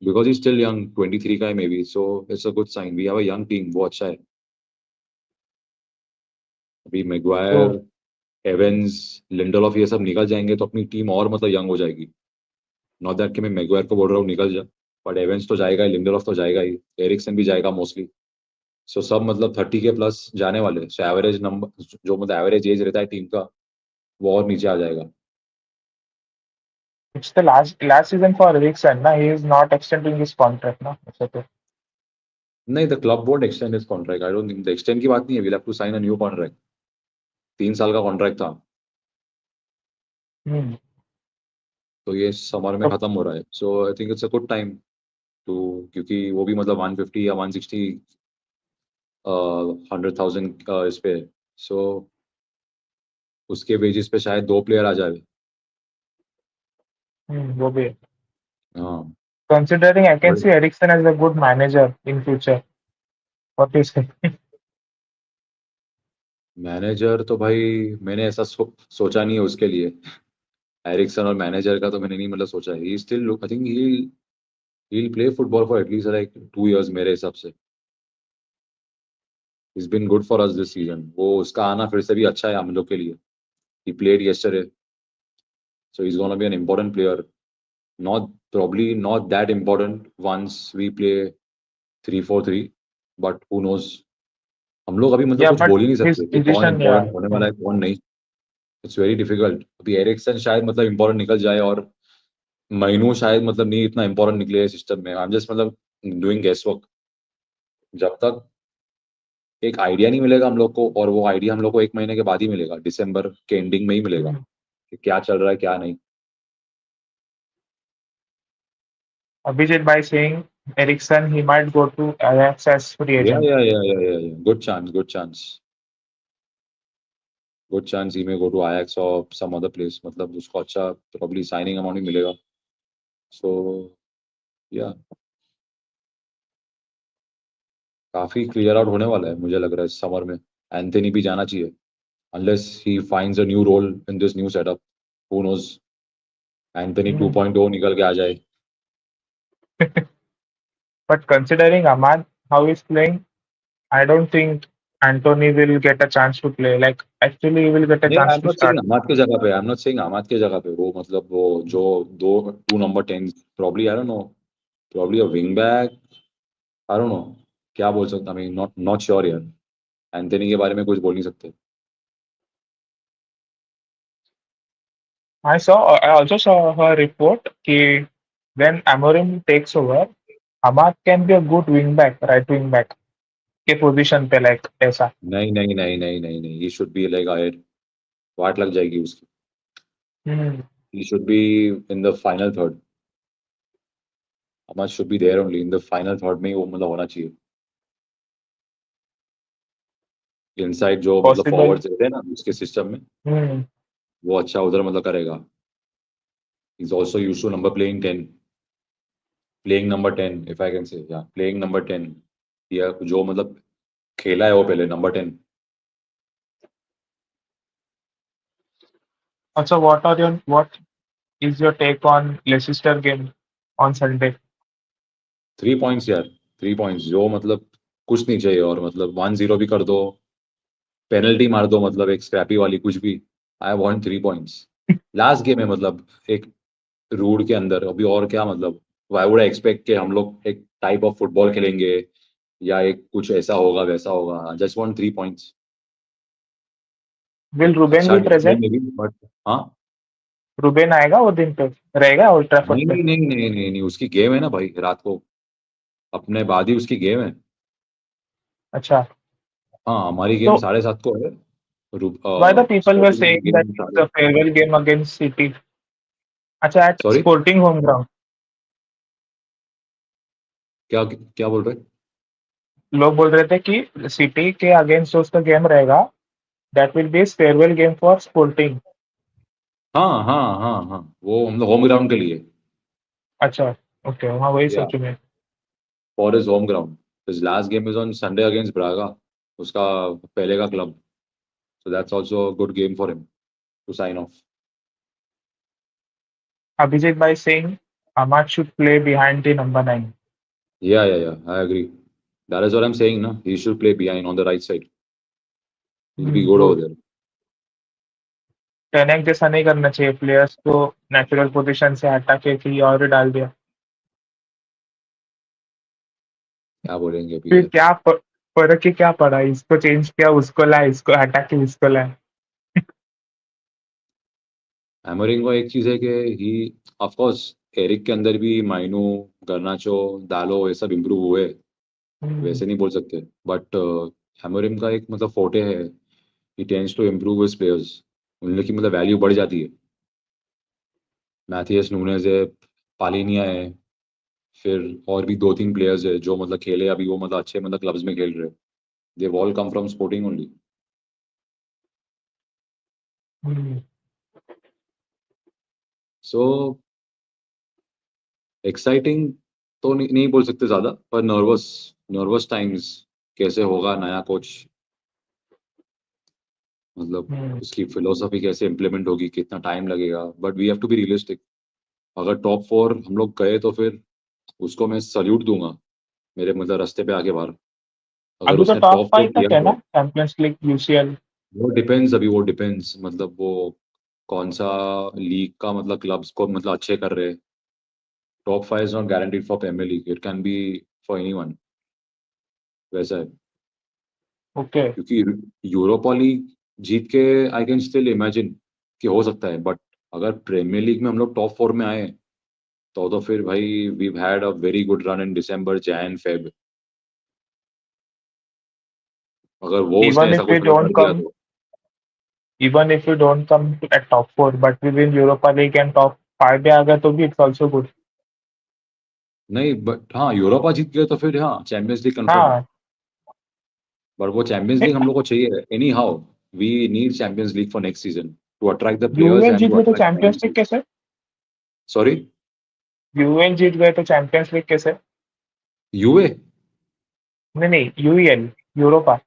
Because he's still young, 23 guy maybe, so it's a good sign. We have a young team. वो अच्छा है. अभी Maguire, So एवेंस, Lindelof ये सब निकल जाएंगे तो अपनी टीम और मतलब यंग हो जाएगी. नॉट दैट कि मैं मैग्वायर को बोल रहा हूँ निकल जा. बट एवेंस तो जाएगा ही, लिंडरॉफ तो जाएगा ही, एरिक्सन भी जाएगा मोस्टली। सो सब मतलब 30 के प्लस जाने वाले, सो एवरेज नंबर जो मतलब एवरेज एज रहता है टीम का वो और नीचे आ जाएगा। It's the last season for Eriksen, na? He is not extending his contract, na? ऐसा तो। नहीं, the club won't extend his contract, I don't think the extend की बात नहीं है, we'll have to sign a new contract. 3 साल का contract था, हम्म। तो ये समर में तो खत्म हो रहा है, so I think it's a good time to, क्योंकि वो भी मतलब 150 या 160 100,000 इस पे, सो उसके बेसिस पे शायद 2 प्लेयर आ जाए। वो भी है। हाँ, Considering I can but see Eriksen as a good manager in future. What do you say? Manager तो भाई मैंने ऐसा सोचा नहीं है उसके लिए। एरिक्सन और मैनेजर का तो मैंने नहीं मतलब सोचा है, he still I think he play football for at least like 2 years मेरे हिसाब से। Is been good for us this season, वो उसका आना फिर से भी अच्छा है हम लोग के लिए। He played yesterday, so he's gonna be an important player. Not probably not that important once we play 3-4-3, but who knows? हम लोग अभी मतलब Yeah, कुछ but बोल ही नहीं his सकते कि कौन position, yeah. इम्पोर्टेंट होने वाला है कौन नहीं। It's very difficult. अभी एरिक्सन शायद मतलब इम्पोर्टेंट निकल जाए और महीनों शायद मतलब नहीं इतना इम्पोर्टेंट निकले सिस्टम में। आई एम जस्ट मतलब डूइंग गेस वर्क। जब तक एक आइडिया नहीं मिलेगा हम लोग को, और वो आइडिया हम लोग को 1 महीने के बाद ही मिलेगा, दिसंबर के एंडिंग में ही मिलेगा Hmm. कि क्या चल रहा है क्या नहीं। Abhijit by saying Eriksen, he might go to Ajax as free या agent. या yeah yeah yeah yeah good chance, good chance, good chance he may go to आयैक्स और सम अदर प्लेस, मतलब उसको अच्छा प्रॉब्ली साइनिंग अमाउंट भी मिलेगा। सो या काफी क्लियर आउट होने वाला है मुझे लग रहा है इस समर में। एंथनी भी जाना चाहिए, unless he finds a new role in this new setup, who knows, Anthony Hmm. 2.0 निकल के आ जाए। But considering Ahmad, how he's playing, I don't think Anthony will get a chance to play. Like, actually, he will get a नहीं, I chance am to not saying start. Amad के जगह पे, I am not saying Amad के जगह पे, वो मतलब वो जो दो 2 number 10 probably, I don't know, probably a wing back, I don't know क्या बोल सकता, I mean not not sure यार। एंथनी के बारे में कुछ बोल नहीं सकते। I also saw a report कि when Amorim takes over, Ahmad can be a good wing back, right wing back के position पे like ऐसा. नहीं नहीं नहीं नहीं नहीं नहीं, he should be like ahead, वाट लग जाएगी उसकी। Hmm. He should be in the final third, Amad should be there only in the final third में ही वो मतलब होना चाहिए। इनसाइड जो मतलब Possible. फॉरवर्ड्स रहते हैं ना उसके सिस्टम में, Hmm. वो अच्छा उधर मतलब करेगा। Is also use to number playing 10, playing number 10 if I can say, या प्लेइंग नंबर 10, या जो मतलब खेला है वो पहले number 10। Also, what is your take on Leicester game on Sunday? 3 points यार, 3 पॉइंट्स जो मतलब कुछ नहीं चाहिए, और मतलब 1-0 भी कर दो, पेनल्टी मार दो, मतलब एक स्क्रैपी वाली कुछ भी, I want 3 points. Last game है मतलब एक रूड के अंदर अभी, और क्या मतलब, आई वुड एक्सपेक्ट कि हम लोग एक टाइप ऑफ फुटबॉल खेलेंगे या एक कुछ ऐसा होगा वैसा होगा, just want 3 points. Will Ruben अच्छा be गेम है present? मे बी, बट हाँ। रुबेन आएगा वो दिन पे रहेगा ओल्ड ट्रैफर्ड नहीं पे? नहीं नहीं नहीं नहीं नहीं, उसकी गेम है ना भाई रात को, अपने बाद ही उसकी गेम है। अच्छा, हाँ, हमारी गेम तो 7:30 को है, why the people were sporting saying की that गेम it's साढ़े। a farewell game against City? अच्छा, at sorry, Sporting home ground. क्या क्या बोल रहे? लोग बोल रहे थे कि सिटी के अगेंस्ट जो उसका गेम रहेगा, that will be farewell game for sporting. हाँ हाँ हाँ हाँ, वो हम लोग होम ग्राउंड के लिए, अच्छा, ओके, हाँ वही या सोचू मैं. For his home ground, his last game is on Sunday against Braga, उसका पहले का club, so that's also a good game for him to sign off. Abhijit भाई saying Ahmad should play behind the number 9. Yeah I agree, that is what I am saying ना, he should play behind on the right side, he will be good वो over there. Ten Hag जैसा नहीं करना चाहिए, players को natural position से हटा के कहीं और डाल दिया. क्या बोलेंगे अभी फिर यार। क्या फर्क ही क्या पड़ा, इसको चेंज किया उसको लाए, इसको हटा के इसको लाए। एमोरिंग का एक चीज है कि ही, ऑफ कोर्स, एरिक के अंदर भी माइनो, गर्नाचो, दालो ये सब इम्प्रूव हुए, हम्म, वैसे नहीं बोल सकते। बट एमोरिम का एक मतलब फोटे है, he tends to improve his players, उन लोग की मतलब वैल्यू बढ़ जाती है। मैथियस नूनेज है, पालिनिया है, फिर और भी दो तीन प्लेयर्स है जो मतलब खेले अभी, वो मतलब अच्छे मतलब क्लब्स में खेल रहे, they all come from sporting only. Hmm, so exciting तो नहीं बोल सकते ज्यादा, पर नर्वस, नर्वस टाइम्स, कैसे होगा नया कोच, मतलब हम्म। उसकी फिलोसफी कैसे इम्प्लीमेंट होगी, कितना टाइम लगेगा, but we have to be realistic. अगर टॉप फोर हम लोग गए तो फिर उसको मैं सल्यूट दूंगा, मेरे मतलब रास्ते पे आके बाहर। अगर अभी तो उसने टॉप टॉप फोर 5 तक दिया है ना, तो चैंपियंस लीग, यूसीएल। वो डिपेंड्स, अभी वो डिपेंड्स मतलब वो कौन सा लीग का मतलब क्लब्स को मतलब अच्छे कर रहे हैं। Top five is not guaranteed for Premier League, it can be for anyone, वैसा है। ओके। क्योंकि यूरोपा लीग जीत के आई कैन स्टिल इमेजिन कि हो सकता है, बट अगर प्रीमियर लीग में हम लोग टॉप फोर में आए तो फिर भाई we had a very good run in December Jan Feb, अगर वो उसने इवन ऐसा इफ वी कुछ मतलब डोंट कर दिया कम तो। Even if we don't come to at top 4 but we win Europa League and top 5 पे आ गए तो भी it's also good। नहीं बट हाँ, यूरोपा जीत गए तो फिर हाँ चैंपियंस लीग कंफर्म है। हाँ। बट वो चैंपियंस लीग हम लोग को चाहिए anyhow, we need Champions League for next season to attract the players UEL and जीत टू गए तो अट्रैक्ट चैंपियंस लीग ऑडियंसेस। कैसे? सॉरी, यूएल जीत गए तो चैंपियंस लीग कैसे? यूए, नहीं नहीं, यूएल, यूरोपा।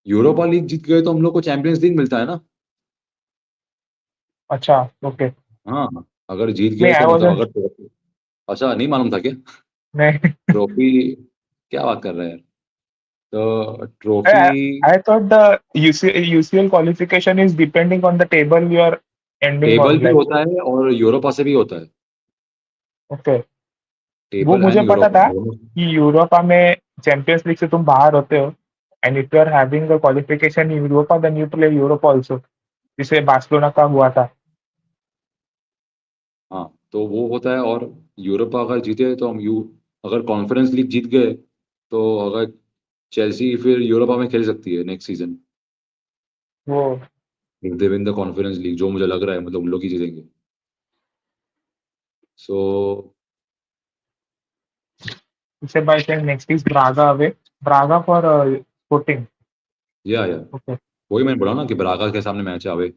यूरोपा लीग जीत गए तो हम लोग को चैंपियंस लीग मिलता है ना। अच्छा। ओके। हाँ, अगर जीत नहीं गए आई तो मतलब वाजंट। अगर ट्रॉफी, अच्छा नहीं मालूम था क्या? नहीं। ट्रॉफी, क्या बात कर रहे हैं यार, तो trophy I thought the UCL qualification is depending on the table you are ending table on, भी like। होता है और यूरोपा से भी होता है, ओके। वो टेबल मुझे एंड पता यूरोपा था दोनों। कि यूरोपा में चैंपियंस लीग से तुम बाहर होते हो, and if you are having the qualification in Europa then you play Europa also, जिसे बार्सिलोना का हुआ था। हाँ तो वो होता है, और यूरोपा अगर जीते तो हम यू, अगर कॉन्फ्रेंस लीग जीत गए तो अगर चेल्सी फिर यूरोपा में खेल सकती है नेक्स्ट सीजन, वो if they win the conference league, जो मुझे लग रहा है मतलब उन लोग ही जीतेंगे। सो इसे by saying next is Braga away, Braga for sporting. या ओके। वही मैंने बोला ना कि ब्रागा के सामने मैच है अवे,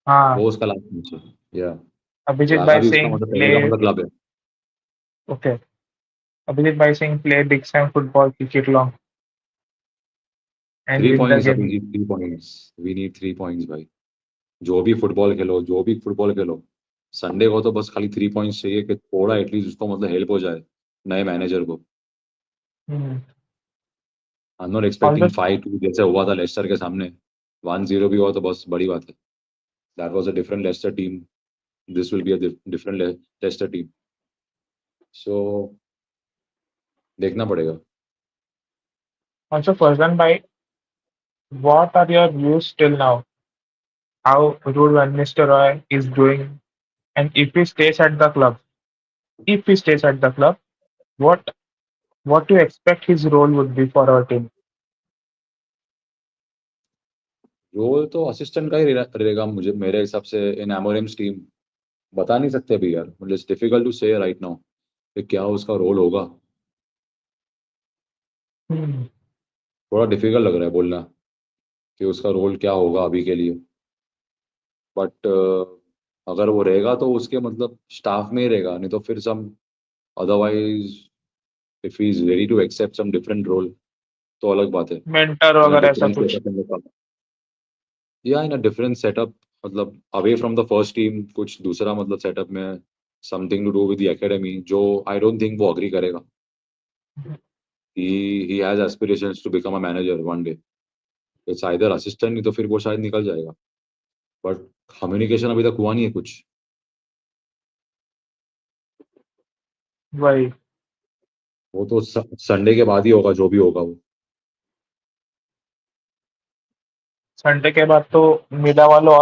हाँ। वो उसका लास्ट मैच है। या अभिजीत ब्रागा बाय भी उसका सेइंग मतलब प्ले। पहले का मतलब क्लब है। Okay. Abhijit by saying play big Sam football, kick it long and three win the points game. अभी, 3 पॉइंट्स, वी नीड 3 पॉइंट्स भाई। जो भी फुटबॉल खेलो, जो भी फुटबॉल खेलो, संडे को तो बस खाली 3 पॉइंट्स चाहिए कि थोड़ा एटलीस्ट उसको मतलब हेल्प हो जाए नए मैनेजर को। आई am not all the expecting 5-2 जैसे हुआ था लेस्टर के सामने, 1-0 भी हुआ तो बस बड़ी बात है। That was a different Leicester team, this will be a different Leicester team. So देखना पड़ेगा। also Farzan by what are your views till now? How Rude and Mr. Roy is doing, and if he stays at the club, what what do you expect his role would be for our team? Role तो assistant का ही रहेगा मुझे मेरे हिसाब से इन एमोरिम्स team, बता नहीं सकते अभी यार, मतलब इट्स डिफिकल्ट टू से राइट नाउ कि क्या उसका रोल होगा। Hmm. थोड़ा डिफिकल्ट लग रहा है बोलना कि उसका रोल क्या होगा अभी के लिए, बट अगर वो रहेगा तो उसके मतलब स्टाफ में ही रहेगा, नहीं तो फिर some otherwise if he is ready to accept some different role तो अलग बात है। मेंटर इन अ वगैरह ऐसा डिफरेंट कुछ? सेटअप, या इन अ डिफरेंट सेटअप, मतलब away from the first team, कुछ दूसरा मतलब सेटअप में, something to do with the academy, जो आई डोंट थिंक वो अग्री करेगा। He has aspirations to become a manager one day, it's either assistant, नहीं तो फिर वो शायद निकल जाएगा, बट कम्युनिकेशन अभी तक हुआ नहीं है कुछ। वही। वो तो संडे के बाद ही होगा, जो भी होगा वो। संडे के बाद तो मिला वालों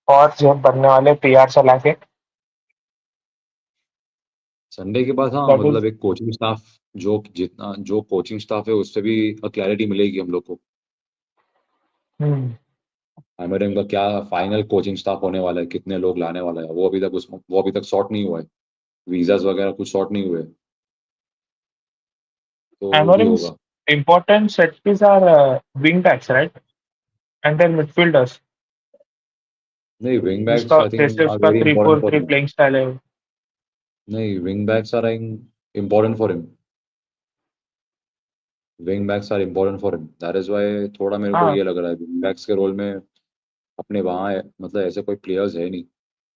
और जो बनने वाले पीआर चला के। संडे के बाद हाँ, दैट मतलब इज। एक कोचिंग स्टाफ, जो जितना जो कोचिंग स्टाफ है उससे भी क्लैरिटी मिलेगी हम लोग को। एमएडएम का क्या फाइनल कोचिंग स्टाफ होने वाला है, कितने लोग लाने वाला है, वो अभी तक सॉर्ट नहीं हुआ है। वीजास वगैरह कुछ सॉर्ट नहीं हुए, तो वो भी Amarim's होगा। important set piece are wing backs, right? And then midfielders. नहीं, विंग बैक्स जिसका आई थिंक जैसे आर उसका very three important four for three him. Playing style है। नहीं, wing backs are important for him. Wing backs are important for him, that is why थोड़ा मेरे को हाँ, ये लग रहा है विंग बैक्स के रोल में अपने वहाँ है, मतलब ऐसे कोई प्लेयर्स है नहीं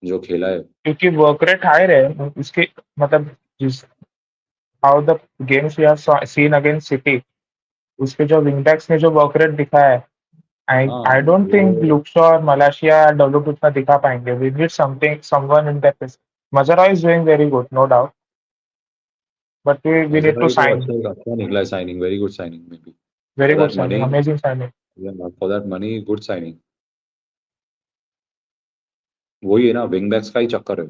जो खेला है। क्योंकि वर्क रेट हाई रहे उसके, मतलब जिस how the games we have seen against City, उसके जो विंग बैक्स ने जो वर्क रेट दिखाया है, आई हाँ आई डोंट थिंक वो लुक्सो और मलेशिया या डेवलप उतना दिखा पाएंगे। We need something someone in that place. Mazraoui is doing very good, no doubt, but we need to Mazraoui तो साइन। अच्छा अच्छा निकला है signing, very good signing maybe. Very for good that signing, money, amazing signing. For that money good signing. वही है ना, wing backs का ही चक्कर है।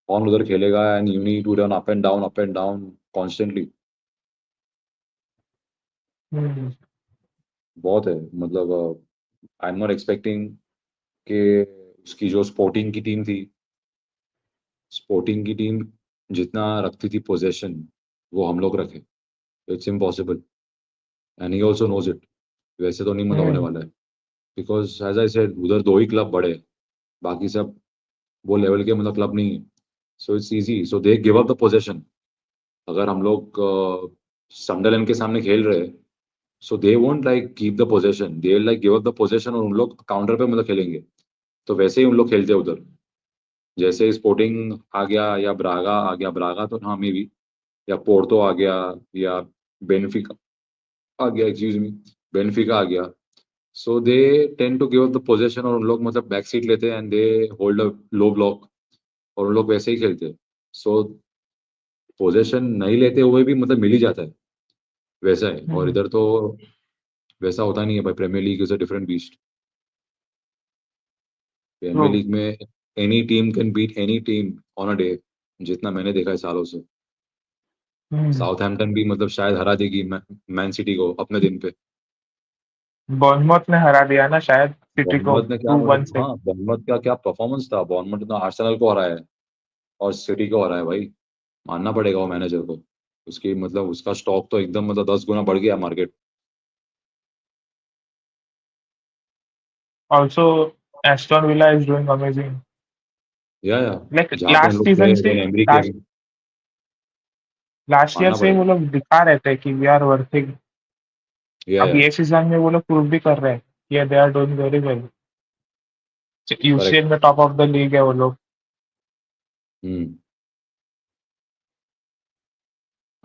कौन उधर खेलेगा, and you need to run up and down constantly. बहुत है, मतलब आई एम नॉट एक्सपेक्टिंग कि उसकी जो स्पोर्टिंग की टीम थी, स्पोर्टिंग की टीम जितना रखती थी पोजेशन, वो हम लोग रखे। It's impossible, and he also knows it. वैसे तो नहीं मतलब होने वाला है, बिकॉज एज आई सेड उधर दो ही क्लब बड़े हैं, बाकी सब वो लेवल के मतलब क्लब नहीं है। So it's easy, so they give up the possession. अगर हम लोग सनडरलैंड के सामने खेल रहे हैं, so they won't like keep the possession, they like give up the possession, और उन लोग काउंटर पे मतलब खेलेंगे। तो वैसे ही उन लोग खेलते हैं उधर। जैसे स्पोर्टिंग आ गया या ब्रागा आ गया, ब्रागा तो हाँ मे भी, या पोर्तो आ गया, या बेनफिका आ गया, एक्सक्यूज मी, बेनफिका आ गया। So they tend to give up the possession, और उन लोग मतलब बैक सीट लेते हैं and they hold a low block, और उन लोग वैसे ही खेलते हैं। सो पोजेशन नहीं लेते हुए भी मतलब मिल ही जाता है, वैसा है। और इधर तो वैसा होता नहीं है भाई, Premier League is a different beast. True. Premier League में any team can beat any team on a day, जितना मैंने देखा है सालों से। साउथहैम्पटन भी मतलब शायद हरा देगी मैन सिटी को अपने दिन पे। बॉर्नमouth ने हरा दिया ना शायद सिटी को बॉर्नमouth ने क्या 2-1 मतलब, से। हाँ बॉर्नमouth का क्या परफॉर्मेंस था, बॉर्नमouth ने आर्सेनल को हराया है और सिटी को हराया है भाई। मानना पड़ेगा वो मैनेजर को। उसकी मतलब उसका स्टॉक तो एकदम मतलब 10 गुना बढ़ गया market. Also Aston villa is doing amazing. या लाइक जहाँ पे हम लास्ट लोग थे सीजन से, when emery came, last last year मानना से वो पड़ेगा। लोग दिखा रहे थे कि वी आर वर्थिंग। अब या ये सीजन में वो लोग प्रूव भी कर रहे हैं कि they are doing very well. UCL correct. में टॉप ऑफ द लीग है वो लोग। हम्म।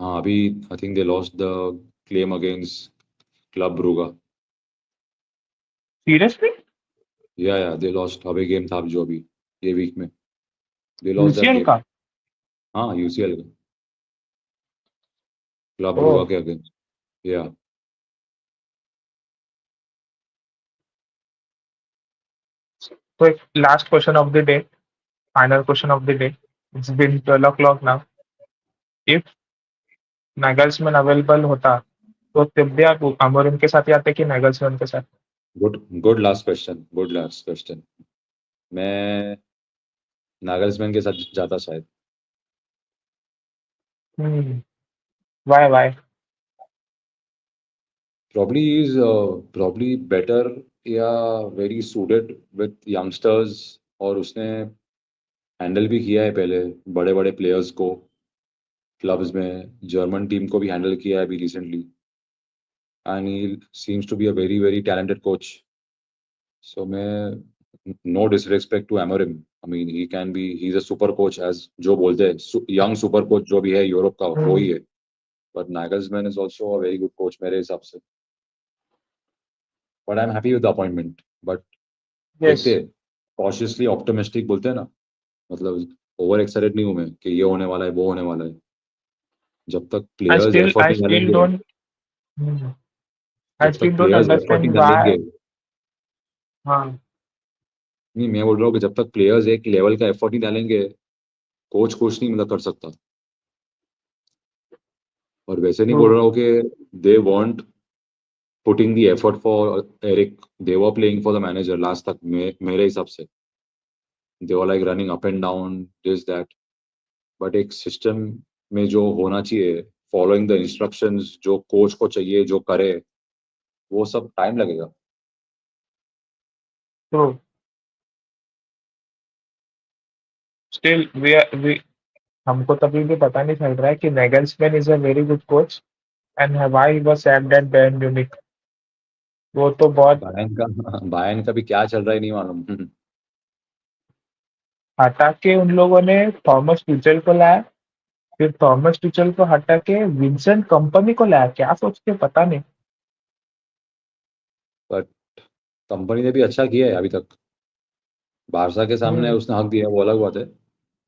हाँ अभी I think they lost the claim against Club Brugge. Seriously? Yeah they lost, away game था जो अभी ये वीक में, they lost that UCL game. का? हाँ यूसीएल का, क्लब ओ। ब्रूगा के अगेंस्ट। या तो एक last question of the day, final question of the day. It's been 12 o'clock now. If Nagelsmann available होता तो तब भी आप अमोरिम के साथ ही आते कि नागल्समैन के साथ? Good, good last question, good last question. मैं नागल्समैन के साथ जाता शायद। Why why? Probably is probably better या वेरी सूटेड विथ यंगस्टर्स, और उसने हैंडल भी किया है पहले बड़े बड़े प्लेयर्स को क्लब्स में, जर्मन टीम को भी हैंडल किया है अभी recently, and he seems to be a very very talented coach. So मैं, no disrespect to Amorim, I mean he can be, he is a super coach as जो बोलते हैं, यंग सुपर कोच जो भी है यूरोप का वो ही है। But Nagelsmann is also a very good coach मेरे हिसाब से। But I am happy with the appointment. But yes. देखते, कॉशियसली ऑप्टिमिस्टिक बोलते हैं ना, मतलब ओवर एक्साइटेड नहीं हूं मैं कि ये होने वाला है वो होने वाला है। जब तक I players still effort I नहीं still डालेंगे, don't hmm, I जब तक still don't प्लेयर्स एफर्ट नहीं understand डालेंगे, why. हाँ, नहीं मैं बोल रहा हूँ कि जब तक प्लेयर्स एक लेवल का एफर्ट नहीं डालेंगे, कोच कुछ नहीं मतलब कर सकता। और वैसे नहीं बोल तो रहा हूँ कि they want putting the effort for Erik, they were playing for the manager last तक, मेरे हिसाब से they were like running up and down this that. But एक सिस्टम में जो होना चाहिए, फॉलोइंग द इंस्ट्रक्शंस जो कोच को चाहिए जो करे, वो सब टाइम लगेगा। तो still we हमको तभी भी पता नहीं चल रहा है कि Nagelsmann is a very good coach and why he was sacked at Bayern Munich. वो तो बहुत बायन का भी क्या चल रहा है नहीं मालूम। हटा के उन लोगों ने थॉमस टुचेल को लाया, फिर थॉमस टुचेल को हटा के विंसेंट कंपनी को लाया, क्या सोच के पता नहीं। बट कंपनी ने भी अच्छा किया है अभी तक, बारसा के सामने हम्म, उसने हक दिया वो अलग बात है।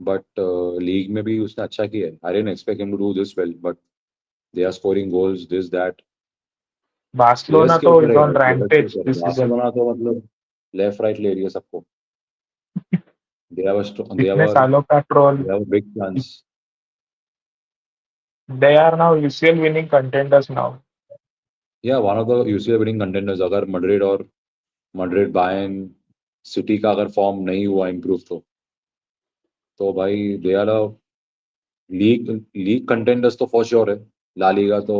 बट लीग में भी उसने अच्छा किया है। I didn't expect him to do this well, but they are scoring goals this that. Players Barcelona के तो ऊपर इज है ऑन यार, प्लेयर्स के रैम्पेज ऊपर। This season. बार्सिलोना तो मतलब लेफ्ट राइट ले रही है सबको। दे इतने हैव सालों का troll. They have big chance. They are now UCL winning contenders now. Yeah one of the UCL winning contenders, अगर मड्रिड बायर्न सिटी का अगर फॉर्म नहीं हुआ इम्प्रूव, तो भाई they are league league contenders तो फॉर श्योर है। La Liga तो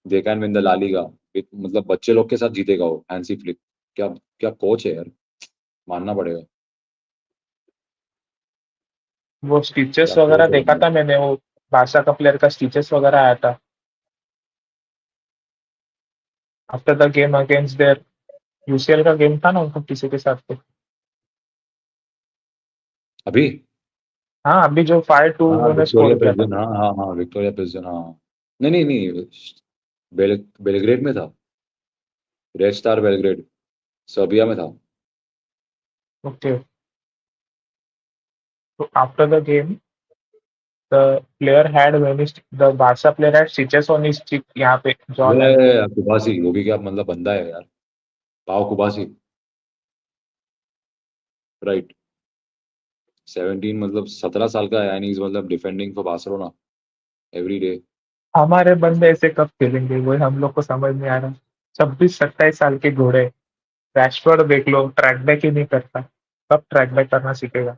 they can win the La Liga. मतलब बच्चे लोग के साथ जीतेगा वो हैंसी फ्लिक। क्या क्या कोच है यार, मानना पड़ेगा। वो स्टिचेस क्या वगैरह कोच है देखा बंदा। था मैंने, वो बारसा का प्लेयर का स्टिचेस वगैरह आया था after the game against their. UCL का गेम था ना उनका किसी के साथ तो। अभी हाँ, अभी जो 5-2 हाँ उन्होंने विक्टोरिया स्कोर किया था। प्रेसिडेंट, हाँ हाँ हाँ विक्टोरिया प्रेसिडेंट, हाँ। नहीं नहीं नहीं, बेलग्रेड में था। रेड स्टार बेलग्रेड, सर्बिया में था। ओके, तो after the game the player had vanished, the Barça player had stitches on his cheek, यहाँ पे जॉ लाइन पे। अरे कुबासी, वो भी क्या मतलब बंदा है यार, पाव कुबासी। राइट। 17 मतलब 17 साल का है, एंड इज मतलब defending for Barcelona every day. हमारे बंदे ऐसे कब खेलेंगे, वो हम लोग को समझ नहीं आ रहा। 26-27 साल के घोड़े। रैशफोर्ड देख लो, ट्रैक बैक ही नहीं करता, कब ट्रैक बैक करना सीखेगा।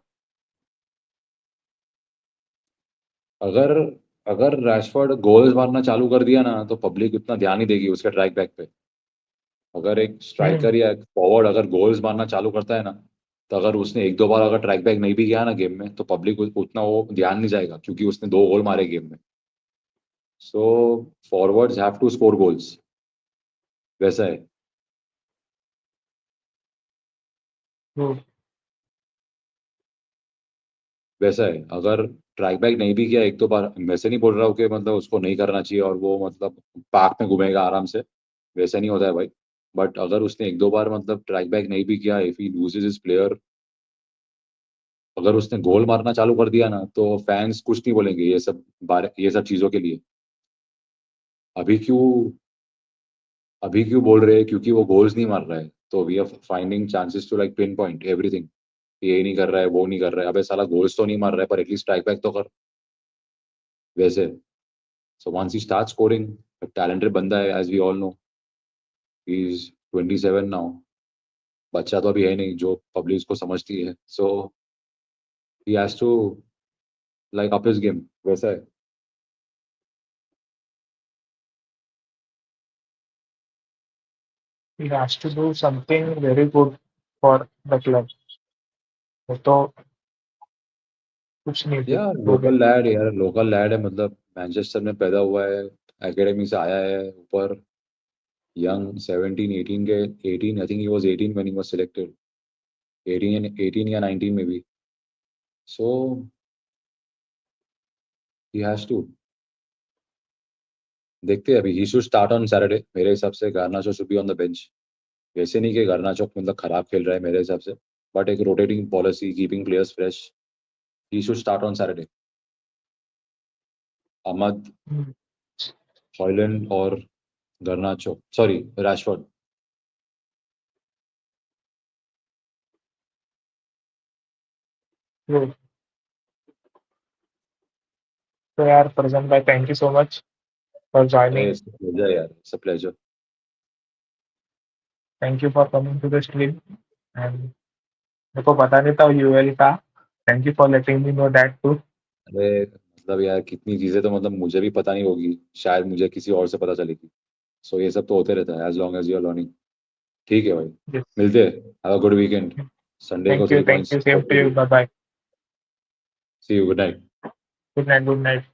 अगर अगर रैशफोर्ड गोल्स मारना चालू कर दिया ना, तो पब्लिक उतना ध्यान नहीं देगी उसके ट्रैक बैक पे। अगर एक हम्म, स्ट्राइकर या एक फॉरवर्ड अगर गोल्स मारना चालू करता है ना, तो अगर उसने एक दो बार अगर ट्रैक बैक नहीं भी किया ना गेम में, तो पब्लिक उतना वो ध्यान नहीं जाएगा, क्योंकि उसने दो गोल मारे गेम में। So forwards have to score goals, वैसा है। तो वैसा है, अगर ट्रैक बैक नहीं भी किया एक दो बार, वैसे नहीं बोल रहा हूँ कि मतलब उसको नहीं करना चाहिए और वो मतलब पार्क में घूमेगा आराम से, वैसा नहीं होता है भाई। बट अगर उसने एक दो बार मतलब ट्रैक बैक नहीं भी किया, if he loses is player, अगर उसने गोल मारना चालू कर दिया ना, तो फैंस कुछ नहीं बोलेंगे ये सब चीजों के लिए। अभी क्यों अभी क्यों बोल रहे हैं, क्योंकि वो गोल्स नहीं मार रहा है, तो we are finding chances to like pinpoint everything. ये नहीं कर रहा है, वो नहीं कर रहा है, अबे साला गोल्स तो नहीं मार रहा है, पर एटलीस्ट स्ट्राइक बैक तो कर, वैसे। So once he start scoring, talented बंदा है as we all know, he is 27 now. बच्चा तो अभी है नहीं जो पब्लिक उसको समझती है। So he has to like up his game, वैसा है। he has to do something very good for the club। वो तो कुछ नहीं यार हो गया। लोकल लैड है, मतलब मैनचेस्टर में पैदा हुआ है, एकेडमी से आया है ऊपर, यंग 17 18 के, 18 आई think he was 18 when he was selected, 18 या 19 में भी। सो ही हैज टू, देखते हैं अभी। ही शुड स्टार्ट ऑन सैटरडे मेरे हिसाब से। Garnacho should be on the bench. वैसे नहीं कि गार्नाचो मतलब खराब खेल रहा है मेरे हिसाब से, बट एक rotating policy keeping players fresh, he should start on Saturday. Amad, Hmm. Hojlund और Garnacho, sorry Rashford. Good. So यार प्रजन भाई, thank you so much for अरे जॉइनिंग. प्लेजर यार, it's a pleasure. Thank you for coming to the stream. And मेरे को पता नहीं था यूएल का. Thank you for letting me know that too. अरे मतलब यार कितनी चीजें तो मतलब मुझे भी पता नहीं होगी, शायद मुझे किसी और से पता चलेगी। सो ये सब तो होते रहता है, as long as you are learning. ठीक है भाई, मिलते हैं। Have a good weekend. Sunday को three thank points you same to hopefully. You. Bye bye. See you, good night. Good night. Good night.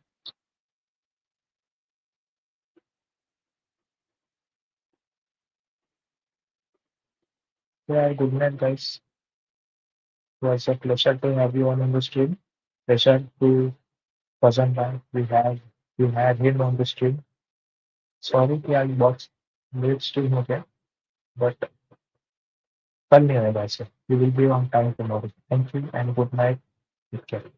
Yeah, good night guys. It was a pleasure to have you on the stream. Pleasure to present by we had him on the stream. Sorry कि आज बहुत late stream हो गया, but कल नहीं होगा ऐसे. We will be on time tomorrow. Thank you and good night. Take care.